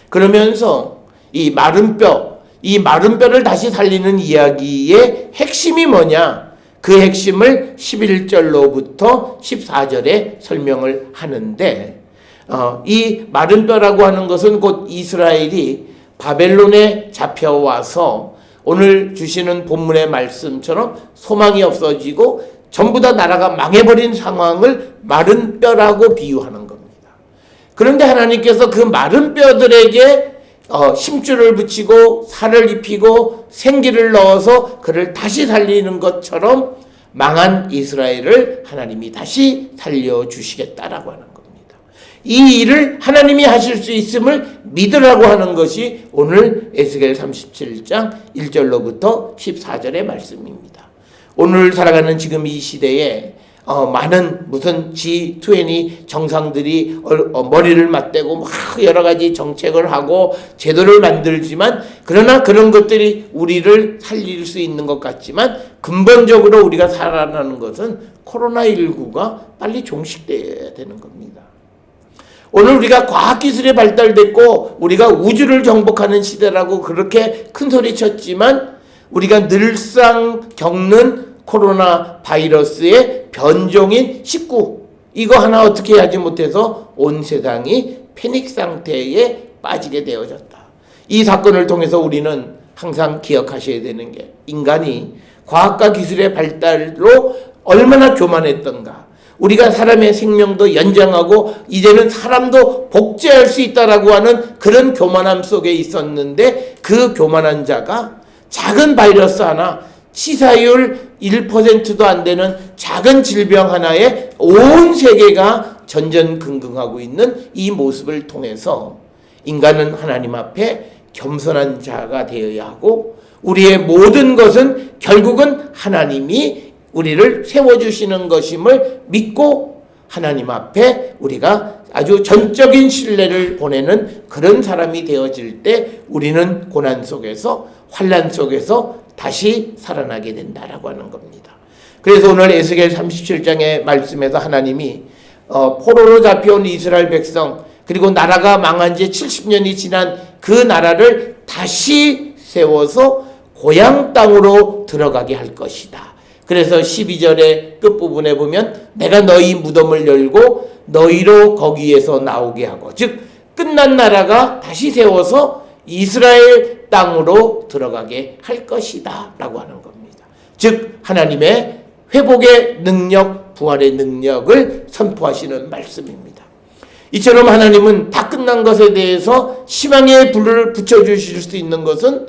A: 그러면서 이 마른 뼈를 다시 살리는 이야기의 핵심이 뭐냐? 그 핵심을 11절로부터 14절에 설명을 하는데 이 마른 뼈라고 하는 것은 곧 이스라엘이 바벨론에 잡혀와서 오늘 주시는 본문의 말씀처럼 소망이 없어지고 전부 다 나라가 망해버린 상황을 마른 뼈라고 비유하는 겁니다. 그런데 하나님께서 그 마른 뼈들에게 심줄을 붙이고 살을 입히고 생기를 넣어서 그를 다시 살리는 것처럼 망한 이스라엘을 하나님이 다시 살려주시겠다라고 하는 겁니다. 이 일을 하나님이 하실 수 있음을 믿으라고 하는 것이 오늘 에스겔 37장 1절로부터 14절의 말씀입니다. 오늘 살아가는 지금 이 시대에 많은 무슨 G20 정상들이 머리를 맞대고 막 여러 가지 정책을 하고 제도를 만들지만 그러나 그런 것들이 우리를 살릴 수 있는 것 같지만 근본적으로 우리가 살아나는 것은 코로나19가 빨리 종식돼야 되는 겁니다. 오늘 우리가 과학기술이 발달됐고 우리가 우주를 정복하는 시대라고 그렇게 큰 소리 쳤지만 우리가 늘상 겪는 코로나 바이러스의 하나님의 변종인 식구, 이거 하나 어떻게 하지 못해서 온 세상이 패닉 상태에 빠지게 되어졌다. 이 사건을 통해서 우리는 항상 기억하셔야 되는 게, 인간이 과학과 기술의 발달로 얼마나 교만했던가. 우리가 사람의 생명도 연장하고 이제는 사람도 복제할 수 있다라고 하는 그런 교만함 속에 있었는데, 그 교만한 자가 작은 바이러스 하나, 치사율 1%도 안 되는 작은 질병 하나에 온 세계가 전전긍긍하고 있는 이 모습을 통해서 인간은 하나님 앞에 겸손한 자가 되어야 하고, 우리의 모든 것은 결국은 하나님이 우리를 세워주시는 것임을 믿고 하나님 앞에 우리가 아주 전적인 신뢰를 보내는 그런 사람이 되어질 때 우리는 고난 속에서, 환난 속에서 다시 살아나게 된다라고 하는 겁니다. 그래서 오늘 에스겔 37장의 말씀에서 하나님이 포로로 잡혀온 이스라엘 백성, 그리고 나라가 망한 지 70년이 지난 그 나라를 다시 세워서 고향 땅으로 들어가게 할 것이다. 그래서 12절의 끝부분에 보면 내가 너희 무덤을 열고 너희로 거기에서 나오게 하고, 즉 끝난 나라가 다시 세워서 이스라엘 땅으로 들어가게 할 것이다 라고 하는 겁니다. 즉 하나님의 회복의 능력, 부활의 능력을 선포하시는 말씀입니다. 이처럼 하나님은 다 끝난 것에 대해서 희망의 불을 붙여주실 수 있는 것은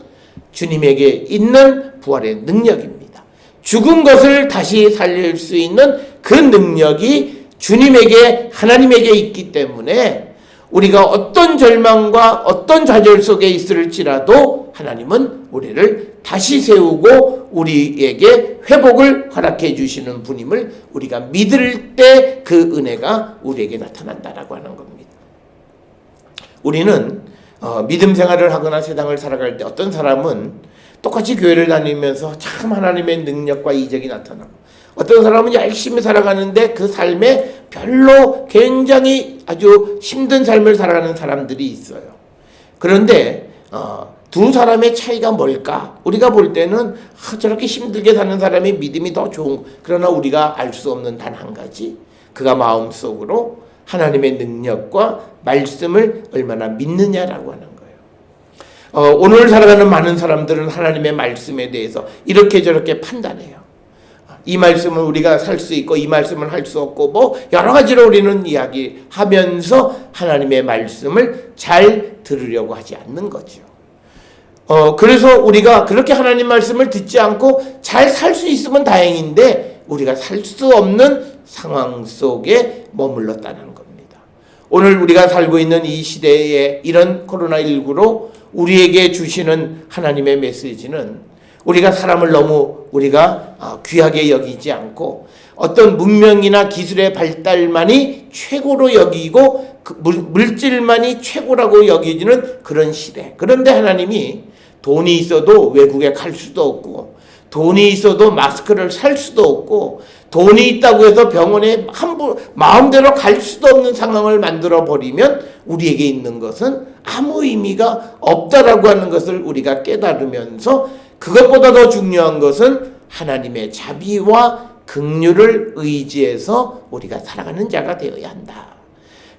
A: 주님에게 있는 부활의 능력입니다. 죽은 것을 다시 살릴 수 있는 그 능력이 주님에게, 하나님에게 있기 때문에 우리가 어떤 절망과 어떤 좌절 속에 있을지라도 하나님은 우리를 다시 세우고 우리에게 회복을 허락해 주시는 분임을 우리가 믿을 때 그 은혜가 우리에게 나타난다라고 하는 겁니다. 우리는 믿음 생활을 하거나 세상을 살아갈 때 어떤 사람은 똑같이 교회를 다니면서 참 하나님의 능력과 이적이 나타나고, 어떤 사람은 열심히 살아가는데 그 삶에 별로 굉장히 아주 힘든 삶을 살아가는 사람들이 있어요. 그런데 두 사람의 차이가 뭘까? 우리가 볼 때는 저렇게 힘들게 사는 사람이 믿음이 더 좋은, 그러나 우리가 알 수 없는 단 한 가지, 그가 마음속으로 하나님의 능력과 말씀을 얼마나 믿느냐라고 하는 거예요. 오늘 살아가는 많은 사람들은 하나님의 말씀에 대해서 이렇게 저렇게 판단해요. 이 말씀을 우리가 살 수 있고 이 말씀을 할 수 없고, 뭐 여러 가지로 우리는 이야기하면서 하나님의 말씀을 잘 들으려고 하지 않는 거죠. 그래서 우리가 그렇게 하나님 말씀을 듣지 않고 잘 살 수 있으면 다행인데 우리가 살 수 없는 상황 속에 머물렀다는 겁니다. 오늘 우리가 살고 있는 이 시대에 이런 코로나19로 우리에게 주시는 하나님의 메시지는, 우리가 사람을 너무 우리가 귀하게 여기지 않고 어떤 문명이나 기술의 발달만이 최고로 여기고 물질만이 최고라고 여기지는 그런 시대. 그런데 하나님이 돈이 있어도 외국에 갈 수도 없고, 돈이 있어도 마스크를 살 수도 없고, 돈이 있다고 해서 병원에 마음대로 갈 수도 없는 상황을 만들어 버리면 우리에게 있는 것은 아무 의미가 없다라고 하는 것을 우리가 깨달으면서, 그것보다 더 중요한 것은 하나님의 자비와 긍휼을 의지해서 우리가 살아가는 자가 되어야 한다.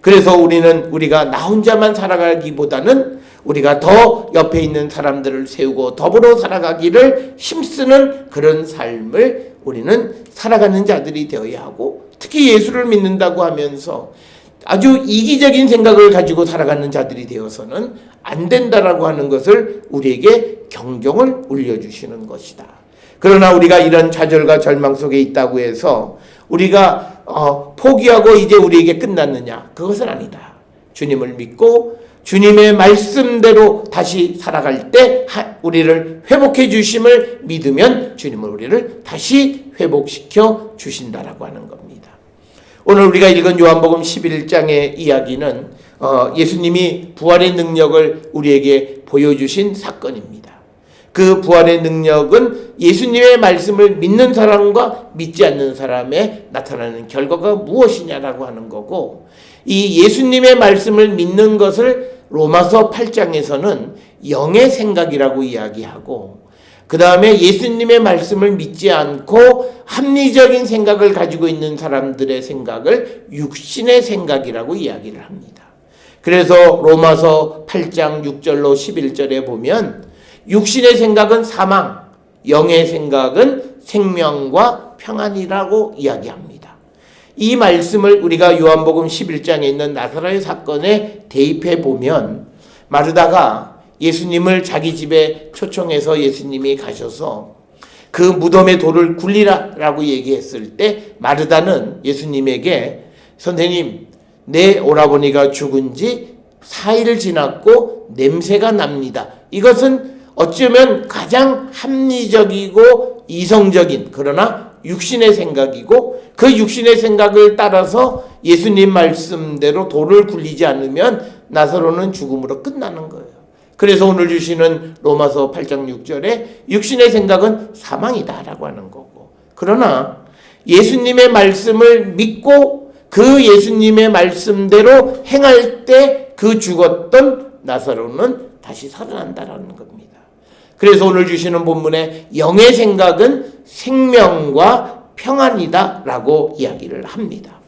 A: 그래서 우리가 나 혼자만 살아가기보다는 우리가 더 옆에 있는 사람들을 세우고 더불어 살아가기를 힘쓰는 그런 삶을 우리는 살아가는 자들이 되어야 하고, 특히 예수를 믿는다고 하면서 아주 이기적인 생각을 가지고 살아가는 자들이 되어서는 안 된다라고 하는 것을 우리에게 경종을 울려주시는 것이다. 그러나 우리가 이런 좌절과 절망 속에 있다고 해서 우리가 포기하고 이제 우리에게 끝났느냐? 그것은 아니다. 주님을 믿고 주님의 말씀대로 다시 살아갈 때 우리를 회복해 주심을 믿으면 주님은 우리를 다시 회복시켜 주신다라고 하는 겁니다. 오늘 우리가 읽은 요한복음 11장의 이야기는 예수님이 부활의 능력을 우리에게 보여주신 사건입니다. 그 부활의 능력은 예수님의 말씀을 믿는 사람과 믿지 않는 사람에 나타나는 결과가 무엇이냐라고 하는 거고, 이 예수님의 말씀을 믿는 것을 로마서 8장에서는 영의 생각이라고 이야기하고, 그 다음에 예수님의 말씀을 믿지 않고 합리적인 생각을 가지고 있는 사람들의 생각을 육신의 생각이라고 이야기를 합니다. 그래서 로마서 8장 6절로 11절에 보면 육신의 생각은 사망, 영의 생각은 생명과 평안이라고 이야기합니다. 이 말씀을 우리가 요한복음 11장에 있는 나사로의 사건에 대입해 보면 마르다가 예수님을 자기 집에 초청해서 예수님이 가셔서 그 무덤에 돌을 굴리라라고 얘기했을 때 마르다는 예수님에게 선생님, 내 오라버니가 죽은 지 4일 지났고 냄새가 납니다. 이것은 어쩌면 가장 합리적이고 이성적인 그러나 육신의 생각이고 그 육신의 생각을 따라서 예수님 말씀대로 돌을 굴리지 않으면 나사로는 죽음으로 끝나는 거예요. 그래서 오늘 주시는 로마서 8장 6절에 육신의 생각은 사망이다라고 하는 거고, 그러나 예수님의 말씀을 믿고 그 예수님의 말씀대로 행할 때 그 죽었던 나사로는 다시 살아난다라는 겁니다. 그래서 오늘 주시는 본문에 영의 생각은 생명과 평안이다라고 이야기를 합니다.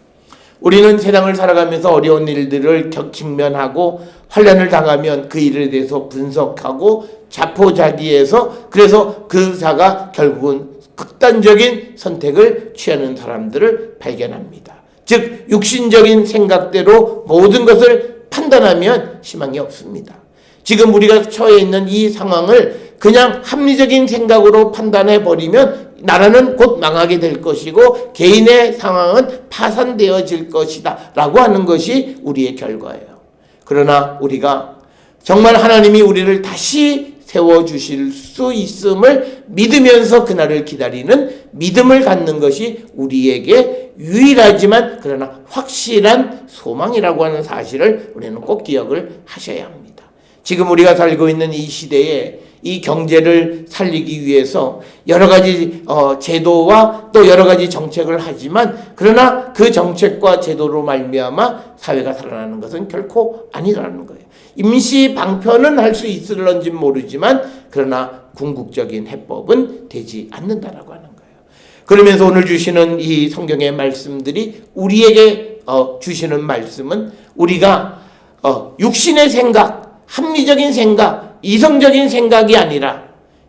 A: 우리는 세상을 살아가면서 어려운 일들을 직면하고 환난을 당하면 그 일에 대해서 분석하고 자포자기해서 그래서 그 자가 결국은 극단적인 선택을 취하는 사람들을 발견합니다. 즉 육신적인 생각대로 모든 것을 판단하면 희망이 없습니다. 지금 우리가 처해 있는 이 상황을 그냥 합리적인 생각으로 판단해 버리면 나라는 곧 망하게 될 것이고 개인의 상황은 파산되어질 것이다 라고 하는 것이 우리의 결과예요. 그러나 우리가 정말 하나님이 우리를 다시 세워주실 수 있음을 믿으면서 그날을 기다리는 믿음을 갖는 것이 우리에게 유일하지만 그러나 확실한 소망이라고 하는 사실을 우리는 꼭 기억을 하셔야 합니다. 지금 우리가 살고 있는 이 시대에 이 경제를 살리기 위해서 여러 가지 제도와 또 여러 가지 정책을 하지만 그러나 그 정책과 제도로 말미암아 사회가 살아나는 것은 결코 아니라는 거예요. 임시 방편은 할 수 있을런지 모르지만 그러나 궁극적인 해법은 되지 않는다라고 하는 거예요. 그러면서 오늘 주시는 이 성경의 말씀들이 우리에게 주시는 말씀은 우리가 육신의 생각, 합리적인 생각, 이성적인 생각이 아니라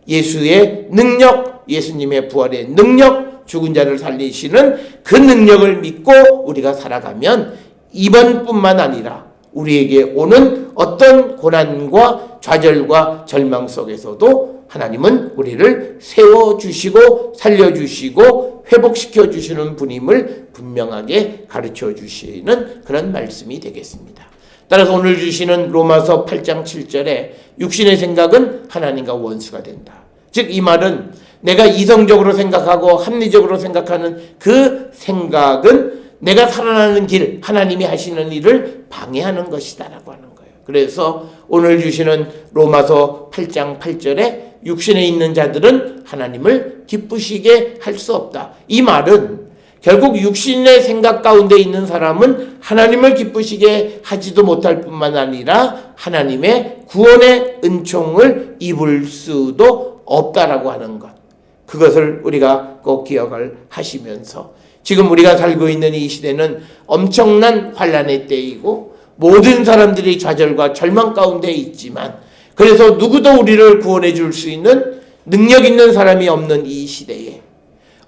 A: 예수의 능력, 예수님의 부활의 능력, 죽은 자를 살리시는 그 능력을 믿고 우리가 살아가면 이번뿐만 아니라 우리에게 오는 어떤 고난과 좌절과 절망 속에서도 하나님은 우리를 세워주시고 살려주시고 회복시켜주시는 분임을 분명하게 가르쳐주시는 그런 말씀이 되겠습니다. 따라서 오늘 주시는 로마서 8장 7절에 육신의 생각은 하나님과 원수가 된다. 즉 이 말은 내가 이성적으로 생각하고 합리적으로 생각하는 그 생각은 내가 살아나는 길, 하나님이 하시는 일을 방해하는 것이다 라고 하는 거예요. 그래서 오늘 주시는 로마서 8장 8절에 육신에 있는 자들은 하나님을 기쁘시게 할 수 없다. 이 말은 결국 육신의 생각 가운데 있는 사람은 하나님을 기쁘시게 하지도 못할 뿐만 아니라 하나님의 구원의 은총을 입을 수도 없다라고 하는 것. 그것을 우리가 꼭 기억을 하시면서 지금 우리가 살고 있는 이 시대는 엄청난 환난의 때이고 모든 사람들이 좌절과 절망 가운데 있지만 그래서 누구도 우리를 구원해 줄 수 있는 능력 있는 사람이 없는 이 시대에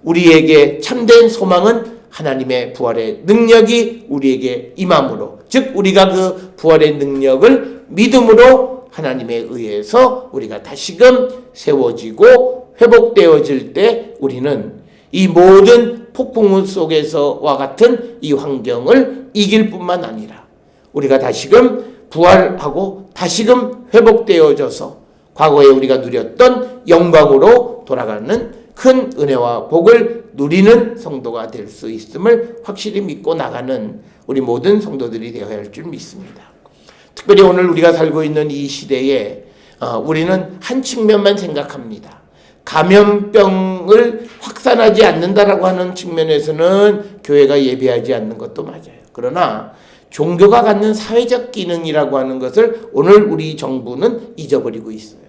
A: 우리에게 참된 소망은 하나님의 부활의 능력이 우리에게 임함으로, 즉 우리가 그 부활의 능력을 믿음으로 하나님에 의해서 우리가 다시금 세워지고 회복되어질 때 우리는 이 모든 폭풍 속에서와 같은 이 환경을 이길 뿐만 아니라 우리가 다시금 부활하고 다시금 회복되어져서 과거에 우리가 누렸던 영광으로 돌아가는 큰 은혜와 복을 누리는 성도가 될 수 있음을 확실히 믿고 나가는 우리 모든 성도들이 되어야 할 줄 믿습니다. 특별히 오늘 우리가 살고 있는 이 시대에 우리는 한 측면만 생각합니다. 감염병을 확산하지 않는다라고 하는 측면에서는 교회가 예배하지 않는 것도 맞아요. 그러나 종교가 갖는 사회적 기능이라고 하는 것을 오늘 우리 정부는 잊어버리고 있어요.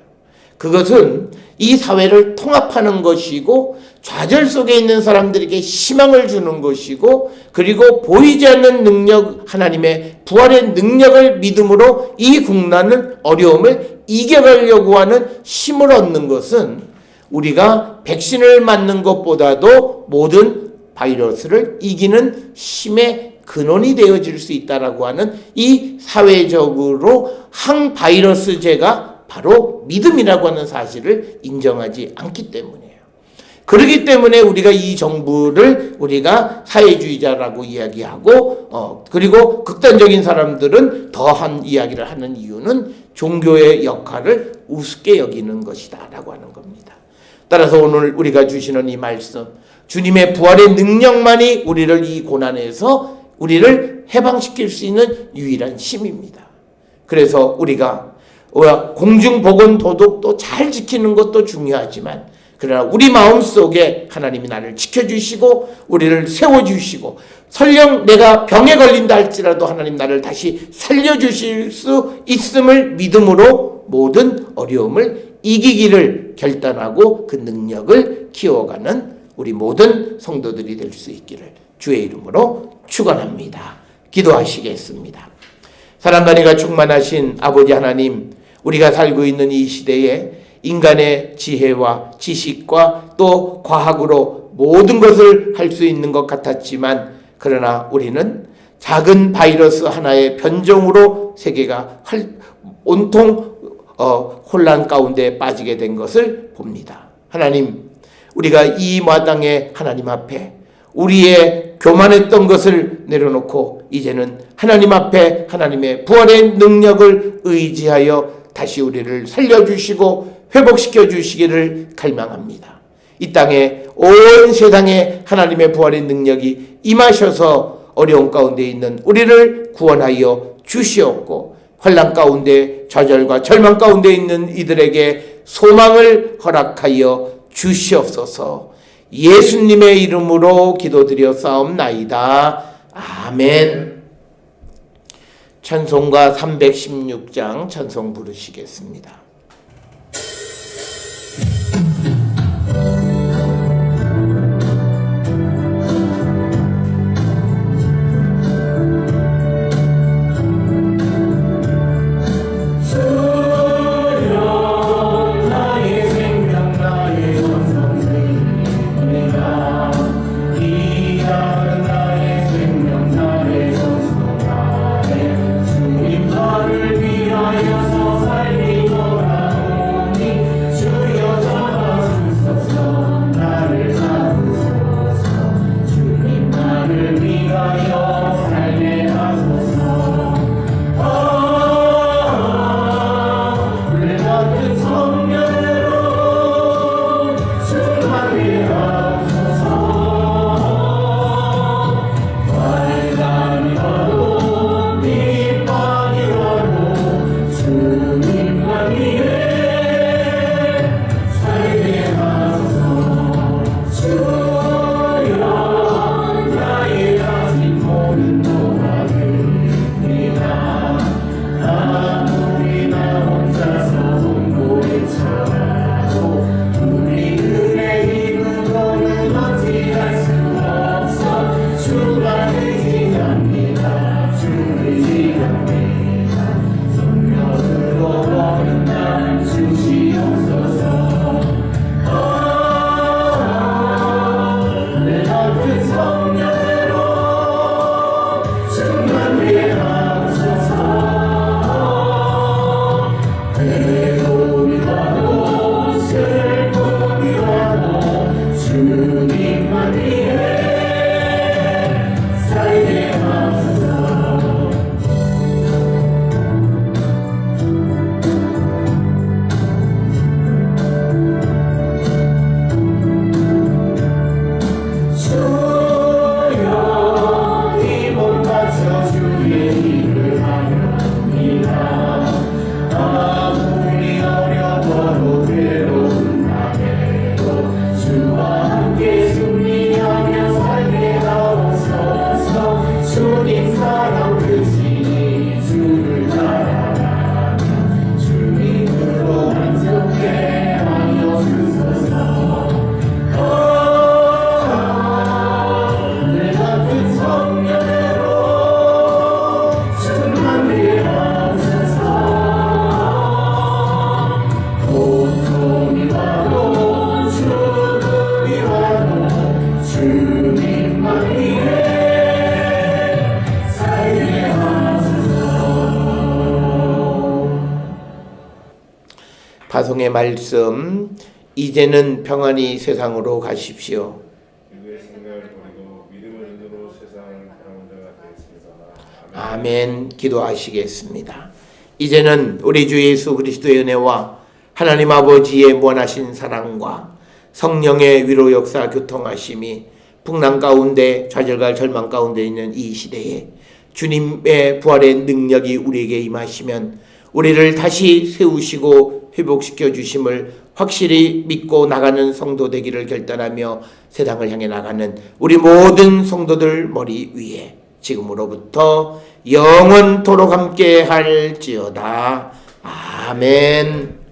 A: 그것은 이 사회를 통합하는 것이고 좌절 속에 있는 사람들에게 희망을 주는 것이고, 그리고 보이지 않는 능력, 하나님의 부활의 능력을 믿음으로 이 국난은 어려움을 이겨가려고 하는 힘을 얻는 것은 우리가 백신을 맞는 것보다도 모든 바이러스를 이기는 힘의 근원이 되어질 수 있다라고 하는 이 사회적으로 항바이러스제가 바로 믿음이라고 하는 사실을 인정하지 않기 때문이에요. 그렇기 때문에 우리가 이 정부를 우리가 사회주의자라고 이야기하고 그리고 극단적인 사람들은 더한 이야기를 하는 이유는 종교의 역할을 우습게 여기는 것이다 라고 하는 겁니다. 따라서 오늘 우리가 주시는 이 말씀, 주님의 부활의 능력만이 우리를 이 고난에서 우리를 해방시킬 수 있는 유일한 힘입니다. 그래서 우리가 공중보건도덕도 잘 지키는 것도 중요하지만, 그러나 우리 마음속에 하나님이 나를 지켜주시고 우리를 세워주시고, 설령 내가 병에 걸린다 할지라도 하나님 나를 다시 살려주실 수 있음을 믿음으로 모든 어려움을 이기기를 결단하고 그 능력을 키워가는 우리 모든 성도들이 될 수 있기를 주의 이름으로 축원합니다. 기도하시겠습니다. 사랑과 은혜가 충만하신 아버지 하나님, 우리가 살고 있는 이 시대에 인간의 지혜와 지식과 또 과학으로 모든 것을 할 수 있는 것 같았지만, 그러나 우리는 작은 바이러스 하나의 변종으로 세계가 온통 혼란 가운데 빠지게 된 것을 봅니다. 하나님, 우리가 이 마당에 하나님 앞에 우리의 교만했던 것을 내려놓고 이제는 하나님 앞에 하나님의 부활의 능력을 의지하여 다시 우리를 살려주시고 회복시켜 주시기를 갈망합니다. 이 땅에 온 세상에 하나님의 부활의 능력이 임하셔서 어려운 가운데 있는 우리를 구원하여 주시옵고, 환난 가운데 좌절과 절망 가운데 있는 이들에게 소망을 허락하여 주시옵소서. 예수님의 이름으로 기도드려 싸움나이다. 아멘. 찬송가 316장 찬송 부르시겠습니다.
C: 주님 나를 위하여서 살리고
A: 파송의 말씀, 이제는 평안히 세상으로 가십시오.
B: 유대의 생각을 버리고 믿음을 눈으로 세상을 바라보는 자가 되겠습니다.
A: 아멘. 기도하시겠습니다. 이제는 우리 주 예수 그리스도의 은혜와 하나님 아버지의 무한하신 사랑과 성령의 위로 역사 교통하심이 풍랑 가운데 좌절과 절망 가운데 있는 이 시대에 주님의 부활의 능력이 우리에게 임하시면 우리를 다시 세우시고 회복시켜 주심을 확실히 믿고 나가는 성도 되기를 결단하며 세상을 향해 나가는 우리 모든 성도들 머리 위에 지금으로부터 영원토록 함께 할지어다. 아멘.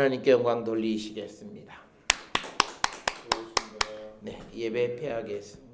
A: 하나님께 영광 돌리시겠습니다. 네, 예배 폐하겠습니다.